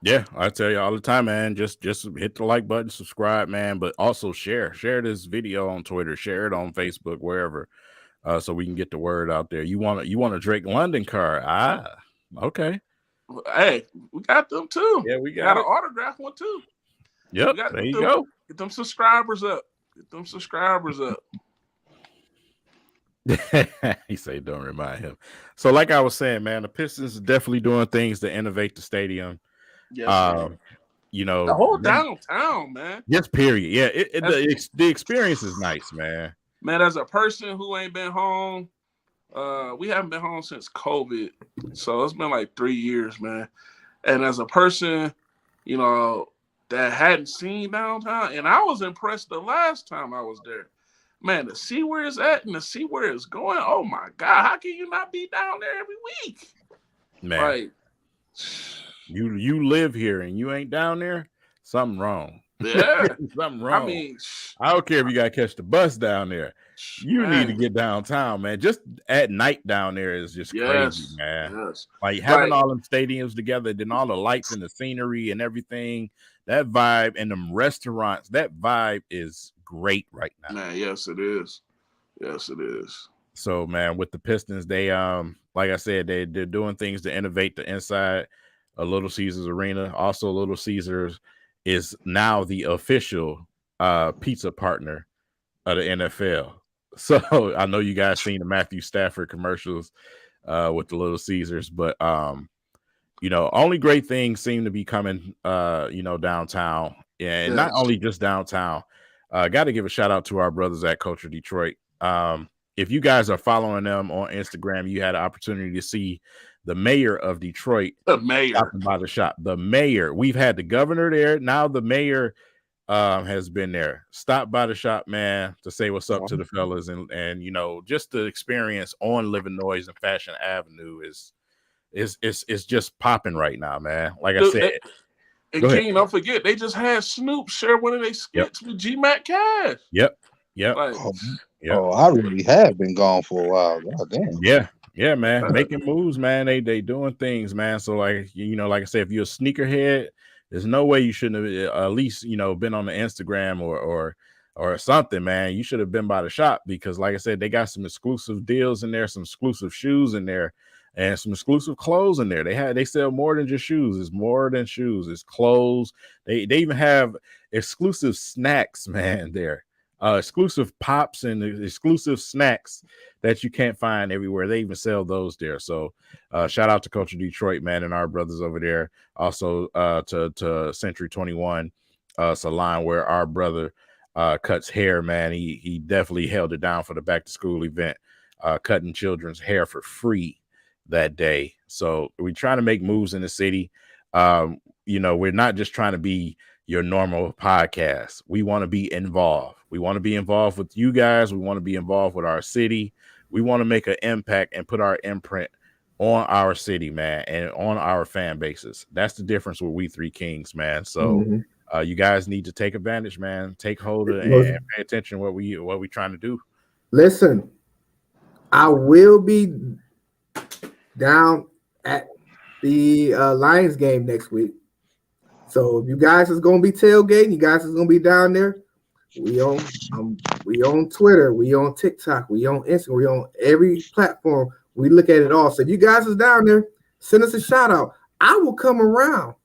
Speaker 2: Yeah, I tell you all the time, man. Just hit the like button, subscribe, man. But also share this video on Twitter, share it on Facebook, wherever, so we can get the word out there. You want a Drake London card? Okay.
Speaker 4: Hey, we got them too.
Speaker 2: Yeah, we
Speaker 4: got an autograph one too.
Speaker 2: Yep, there you go.
Speaker 4: Get them subscribers up.
Speaker 2: He said, "Don't remind him." So, like I was saying, man, the Pistons are definitely doing things to innovate the stadium.
Speaker 4: Yes,
Speaker 2: you know,
Speaker 4: the whole downtown, man.
Speaker 2: Yes, period. Yeah, the experience is nice, man.
Speaker 4: Man, as a person who ain't been home, we haven't been home since COVID, so it's been like 3 years, man. And as a person, you know, that hadn't seen downtown, and I was impressed the last time I was there. Man, to see where it's at and to see where it's going, oh my God, how can you not be down there every week?
Speaker 2: Man,
Speaker 4: like,
Speaker 2: you live here and you ain't down there, something wrong.
Speaker 4: Yeah.
Speaker 2: Something wrong.
Speaker 4: I mean,
Speaker 2: I don't care if you got to catch the bus down there. You need to get downtown, man. Just at night down there is just crazy, man.
Speaker 4: Yes.
Speaker 2: Like having all them stadiums together, then all the lights and the scenery and everything, that vibe and them restaurants, that vibe is great right now.
Speaker 4: Man, yes, it is. Yes, it is.
Speaker 2: So, man, with the Pistons, they like I said, they're doing things to innovate the inside of Little Caesars Arena. Also, Little Caesars is now the official pizza partner of the NFL. So I know you guys seen the Matthew Stafford commercials with the Little Caesars, but you know, only great things seem to be coming you know, downtown, and not only just downtown. Got to give a shout out to our brothers at Culture Detroit. If you guys are following them on Instagram, you had an opportunity to see the mayor of Detroit, stopping by the shop. The mayor, we've had the governor there. Now the mayor has been there. Stopped by the shop, man, to say what's up to the fellas, and you know, just the experience on Living Noise and Fashion Avenue is just popping right now, man. Like I said,
Speaker 4: and King, don't forget they just had Snoop share one of their skits with G-Mac Cash.
Speaker 2: Yep.
Speaker 6: Like, I really have been gone for a while. God damn.
Speaker 2: Yeah. Yeah, man, making moves, man. They doing things, man. So like like I said, if you're a sneakerhead, there's no way you shouldn't have at least been on the Instagram or something, man. You should have been by the shop because, like I said, they got some exclusive deals in there, some exclusive shoes in there, and some exclusive clothes in there. They sell more than just shoes. It's more than shoes. It's clothes. They even have exclusive snacks, man. There, exclusive pops and exclusive snacks that you can't find everywhere. They even sell those there. So shout out to Culture Detroit, man, and our brothers over there. Also to Century 21 salon where our brother cuts hair, man. He definitely held it down for the back to school event, cutting children's hair for free that day. So we're trying to make moves in the city. We're not just trying to be your normal podcast. We want to be involved. We want to be involved with you guys. We want to be involved with our city. We want to make an impact and put our imprint on our city, man, and on our fan bases. That's the difference with We Three Kings, man. So you guys need to take advantage, man. Take hold of and pay attention to what we trying to do.
Speaker 1: Listen, I will be down at the Lions game next week. So if you guys is gonna be tailgating, you guys is gonna be down there. We on Twitter, we on TikTok, we on Instagram, we on every platform. We look at it all. So if you guys is down there, send us a shout out. I will come around.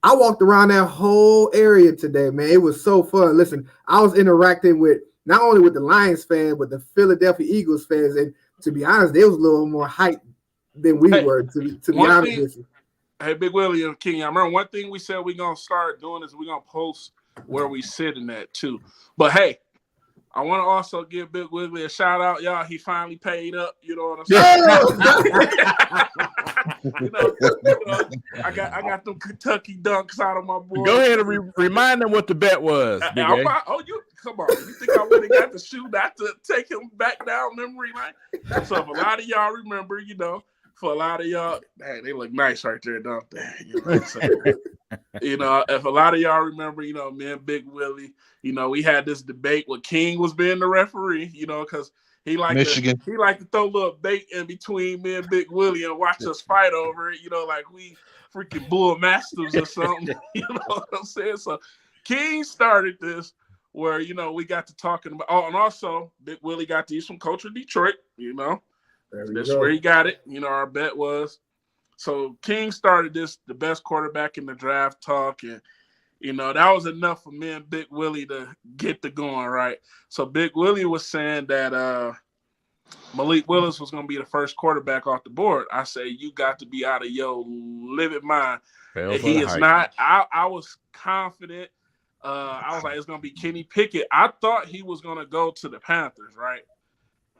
Speaker 1: I walked around that whole area today, man. It was so fun. Listen, I was interacting with not only with the Lions fans, but the Philadelphia Eagles fans. And to be honest, they was a little more hyped than we were, to be honest with you.
Speaker 4: Hey, Big Willie and King, I remember one thing we said we're going to start doing is we're going to post where we sitting at too. But hey, I want to also give Big Willie a shout out, y'all. He finally paid up. You know what I'm saying? I got them Kentucky dunks out of my boy.
Speaker 2: Go ahead and remind them what the bet was.
Speaker 4: You come on. You think I would have got the shoe not to take him back down memory lane? So if a lot of y'all remember, for a lot of y'all, hey, they look nice right there, don't they? If a lot of y'all remember, me and Big Willie, we had this debate where King was being the referee, because he liked to throw a little bait in between me and Big Willie and watch us fight over it, like we freaking bull masters or something. You know what I'm saying? So King started this where, we got to talking about, and also Big Willie got to eat some Culture Detroit, That's where he got it. Our bet was. So King started this, the best quarterback in the draft talk. And, that was enough for me and Big Willie to get the going, right? So Big Willie was saying that Malik Willis was going to be the first quarterback off the board. I say, you got to be out of your living mind. He is not. I was confident. I was like, it's going to be Kenny Pickett. I thought he was going to go to the Panthers, right?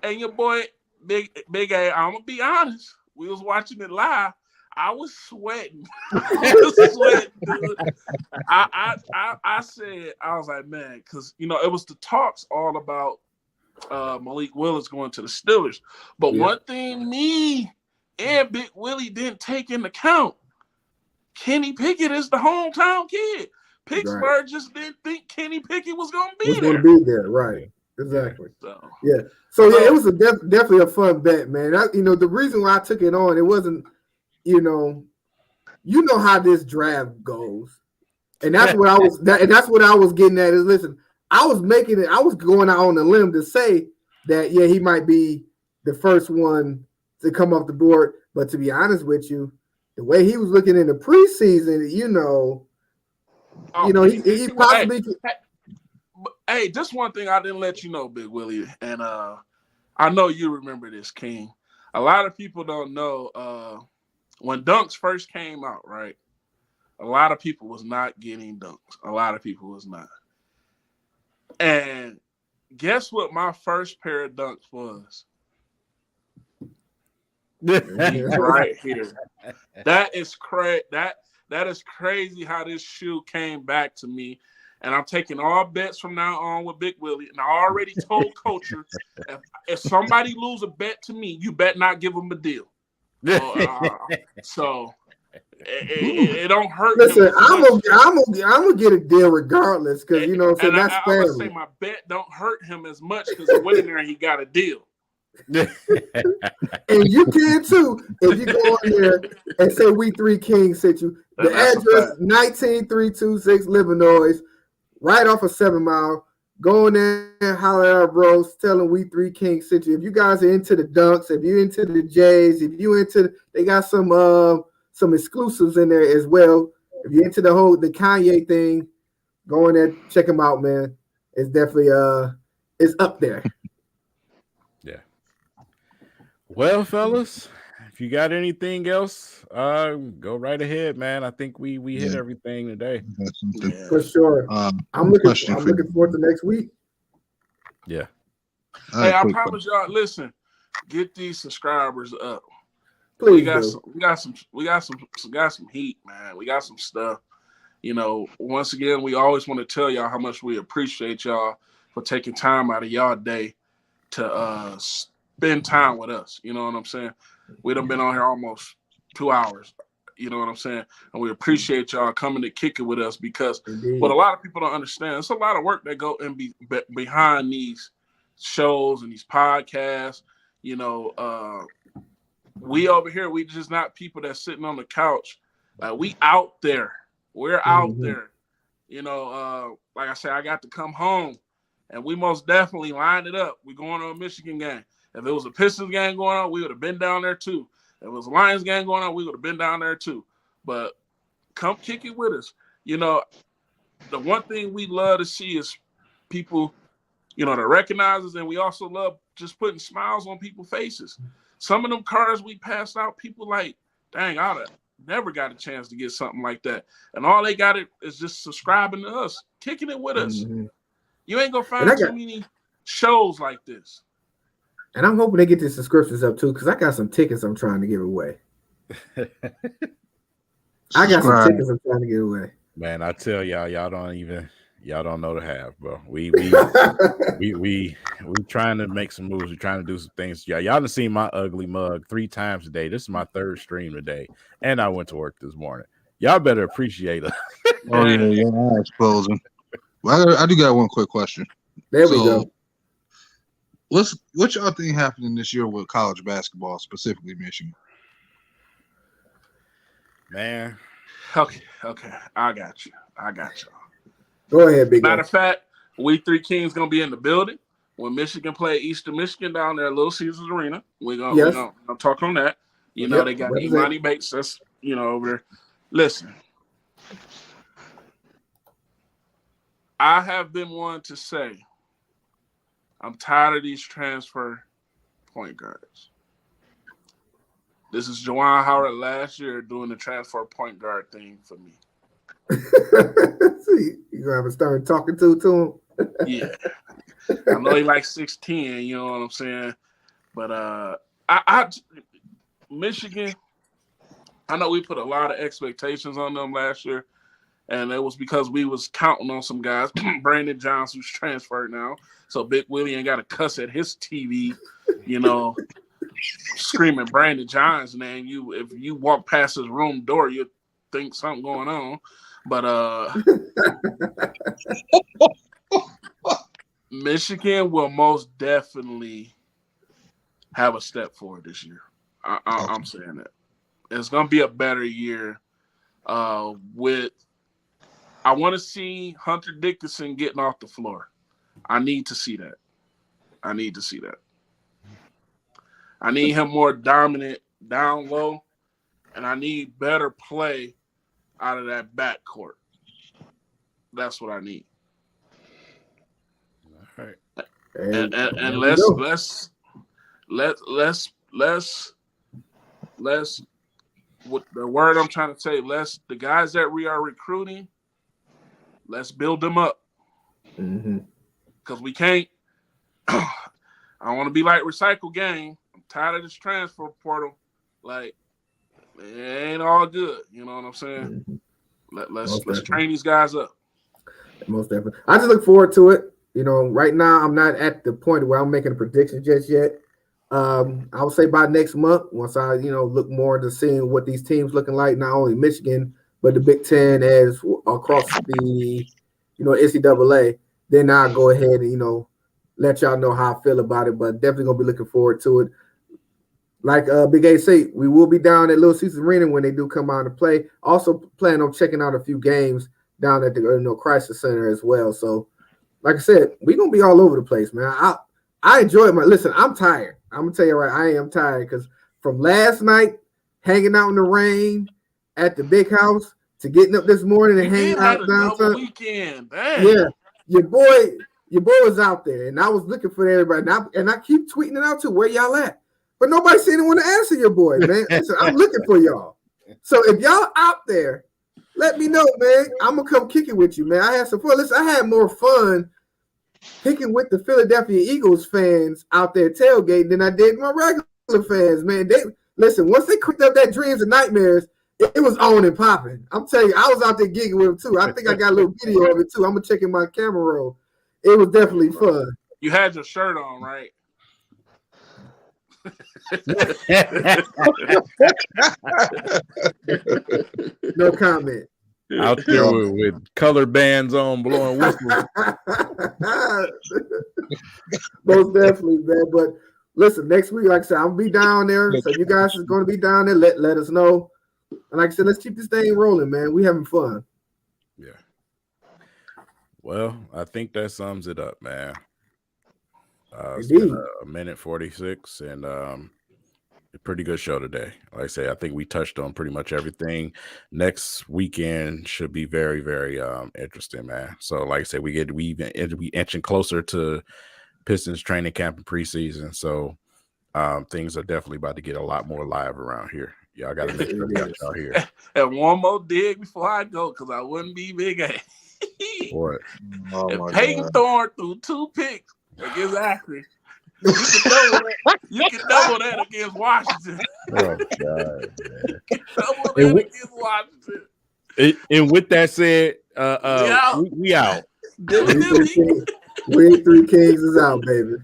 Speaker 4: And your boy, Big A, I'm going to be honest. We was watching it live. I was sweating. Dude. I said, I was like, man, because, it was the talks all about Malik Willis going to the Steelers. But one thing me and Big Willie didn't take into account, Kenny Pickett is the hometown kid. Pittsburgh just didn't think Kenny Pickett was going to
Speaker 1: be there. Right. Exactly. So it was definitely a fun bet, man. The reason why I took it on, it wasn't, how this draft goes, and that's what I was. That's what I was getting at. Is listen, I was making it. I was going out on a limb to say that he might be the first one to come off the board. But to be honest with you, the way he was looking in the preseason, he possibly.
Speaker 4: Hey, just one thing I didn't let you know, Big Willie, and I know you remember this, King. A lot of people don't know when dunks first came out, right? A lot of people was not getting dunks. A lot of people was not. And guess what my first pair of dunks was? Right here. That is crazy. That is crazy how this shoe came back to me. And I'm taking all bets from now on with Big Willie. And I already told Culture, if somebody lose a bet to me, you bet not give them a deal. So it don't hurt.
Speaker 1: Listen, I'm gonna get a deal regardless, because that's family.
Speaker 4: I would say my bet don't hurt him as much because he went in there and he got a deal.
Speaker 1: And you can too if you go on there and say We Three Kings sent you. The
Speaker 4: That's a
Speaker 1: address
Speaker 4: fact.
Speaker 1: 19326 Livernois, right off of 7 Mile. Go in there and holler at our bros, tell them We Three Kings sent you. If you guys are into the dunks, if you're into the Jays, if you into, they got some exclusives in there as well. If you're into the Kanye thing, go in there, check them out, man. It's definitely it's up there.
Speaker 2: Yeah. Well, fellas, if you got anything else, go right ahead, man. I think we hit
Speaker 6: Yeah.
Speaker 2: everything today.
Speaker 6: That's something.
Speaker 4: Yeah.
Speaker 1: For sure. I'm looking
Speaker 6: question for you.
Speaker 1: forward to next week.
Speaker 2: Yeah.
Speaker 6: All
Speaker 4: Hey,
Speaker 6: right,
Speaker 4: I
Speaker 6: quick
Speaker 4: promise y'all. Listen, get these subscribers up.
Speaker 1: Please
Speaker 4: We got
Speaker 1: do.
Speaker 4: some heat, man. We got some stuff. You know, once again, we always want to tell y'all how much we appreciate y'all for taking time out of y'all day to spend time with us. You know what I'm saying? We done been on here almost 2 hours. You know what I'm saying? And we appreciate y'all coming to kick it with us because
Speaker 1: Indeed.
Speaker 4: what a lot of people don't understand, it's a lot of work that go in behind these shows and these podcasts. You know, we over here, we just not people that's sitting on the couch. Like we out there. We're out there. You know, like I said, I got to come home and we most definitely lined it up. We're going to a Michigan game. If it was a Pistons game going on, we would have been down there too. If it was a Lions game going on, we would have been down there too. But come kick it with us. You know, the one thing we love to see is people, you know, that recognize us, and we also love just putting smiles on people's faces. Some of them cards we passed out, people like, dang, I'd have never got a chance to get something like that. And all they got is just subscribing to us, kicking it with us. You ain't gonna find too many shows like this.
Speaker 1: And I'm hoping they get the subscriptions up too, because I got some tickets I'm trying to give away. I got some tickets I'm trying to give away.
Speaker 2: Man, I tell y'all don't know the half, bro. We trying to make some moves. We're trying to do some things. Y'all done seen my ugly mug 3 times today. This is my 3rd stream today, and I went to work this morning. Y'all better appreciate it.
Speaker 6: Oh yeah, your eyes closing. Well, I do got one quick question.
Speaker 1: There we go.
Speaker 6: What y'all think happening this year with college basketball, specifically Michigan?
Speaker 2: Man.
Speaker 4: Okay. I got you.
Speaker 1: Go ahead, big
Speaker 4: Matter of fact, We Three Kings gonna be in the building when Michigan play Eastern Michigan down there at Little Caesars Arena. We're gonna talk on that. You know, they got Imani Bates, that's over there. Listen, I have been one to say I'm tired of these transfer point guards. This is Juwan Howard last year doing the transfer point guard thing for me.
Speaker 1: See, you gonna have to start talking to him.
Speaker 4: Yeah. I know he like 6'10", you know what I'm saying? But I Michigan, I know we put a lot of expectations on them last year, and it was because we was counting on some guys. Brandon Johnson, who's transferred now, so Big Willie ain't got to cuss at his TV, screaming Brandon Johnson's name. If you walk past his room door, you think something going on. But Michigan will most definitely have a step forward this year. I'm saying that. It's going to be a better year. I want to see Hunter Dickinson getting off the floor. I need to see that. I need him more dominant down low, and I need better play out of that backcourt. That's what I need.
Speaker 2: All right.
Speaker 4: And let's what the word I'm trying to say, the guys that we are recruiting, let's build them up. Because we can't I want to be like Recycle Gang. I'm tired of this transfer portal. Like, it ain't all good. You know what I'm saying? Let's train these guys up.
Speaker 1: Most definitely. I just look forward to it. Right now I'm not at the point where I'm making a prediction just yet. I would say by next month, once I look more into seeing what these teams looking like, not only Michigan but the Big Ten as across the NCAA, then I'll go ahead and let y'all know how I feel about it. But definitely gonna be looking forward to it. Like Big A say, we will be down at Little Caesars Arena when they do come out to play. Also plan on checking out a few games down at the Crisis Center as well. So, like I said, we're gonna be all over the place, man. I enjoy it. Listen, I'm tired. I'm gonna tell you right, I am tired because from last night hanging out in the rain at the big house to getting up this morning and
Speaker 4: You
Speaker 1: hanging
Speaker 4: did have
Speaker 1: out
Speaker 4: a double
Speaker 1: downtown.
Speaker 4: weekend. Dang.
Speaker 1: Yeah, your boy was out there, and I was looking for everybody. And I keep tweeting it out too. Where y'all at? But nobody said anyone to answer your boy, man. Listen, I'm looking for y'all. So if y'all out there, let me know, man. I'm gonna come kick it with you, man. I had some fun. Listen, I had more fun kicking with the Philadelphia Eagles fans out there tailgating than I did my regular fans, man. They listen, once they cooked up that dreams and nightmares, it was on and popping. I'm telling you, I was out there gigging with them too. I think I got a little video of it too. I'm gonna check in my camera roll. It was definitely fun.
Speaker 4: You had your shirt on, right?
Speaker 1: No comment.
Speaker 2: Out there with color bands on, blowing whistles.
Speaker 1: Most definitely, man. But listen, next week, like I said, I'll be down there. So you guys is going to be down there. Let us know. And like I said, let's keep this thing rolling, man. We having fun.
Speaker 2: Yeah. Well, I think that sums it up, man. It's been a minute 46, and a pretty good show today. Like I say, I think we touched on pretty much everything. Next weekend should be very, very interesting, man. So, like I said, we inching closer to Pistons training camp and preseason. So, things are definitely about to get a lot more live around here. Y'all got to make sure y'all here.
Speaker 4: And one more dig before I go, because I wouldn't be Big A.
Speaker 2: What?
Speaker 4: If Peyton Thorne threw 2 picks against Akron, you can double that against Washington.
Speaker 2: Oh, God, man.
Speaker 4: Double that against Washington.
Speaker 2: And with that said, we out.
Speaker 1: We 3 Kings is out, baby.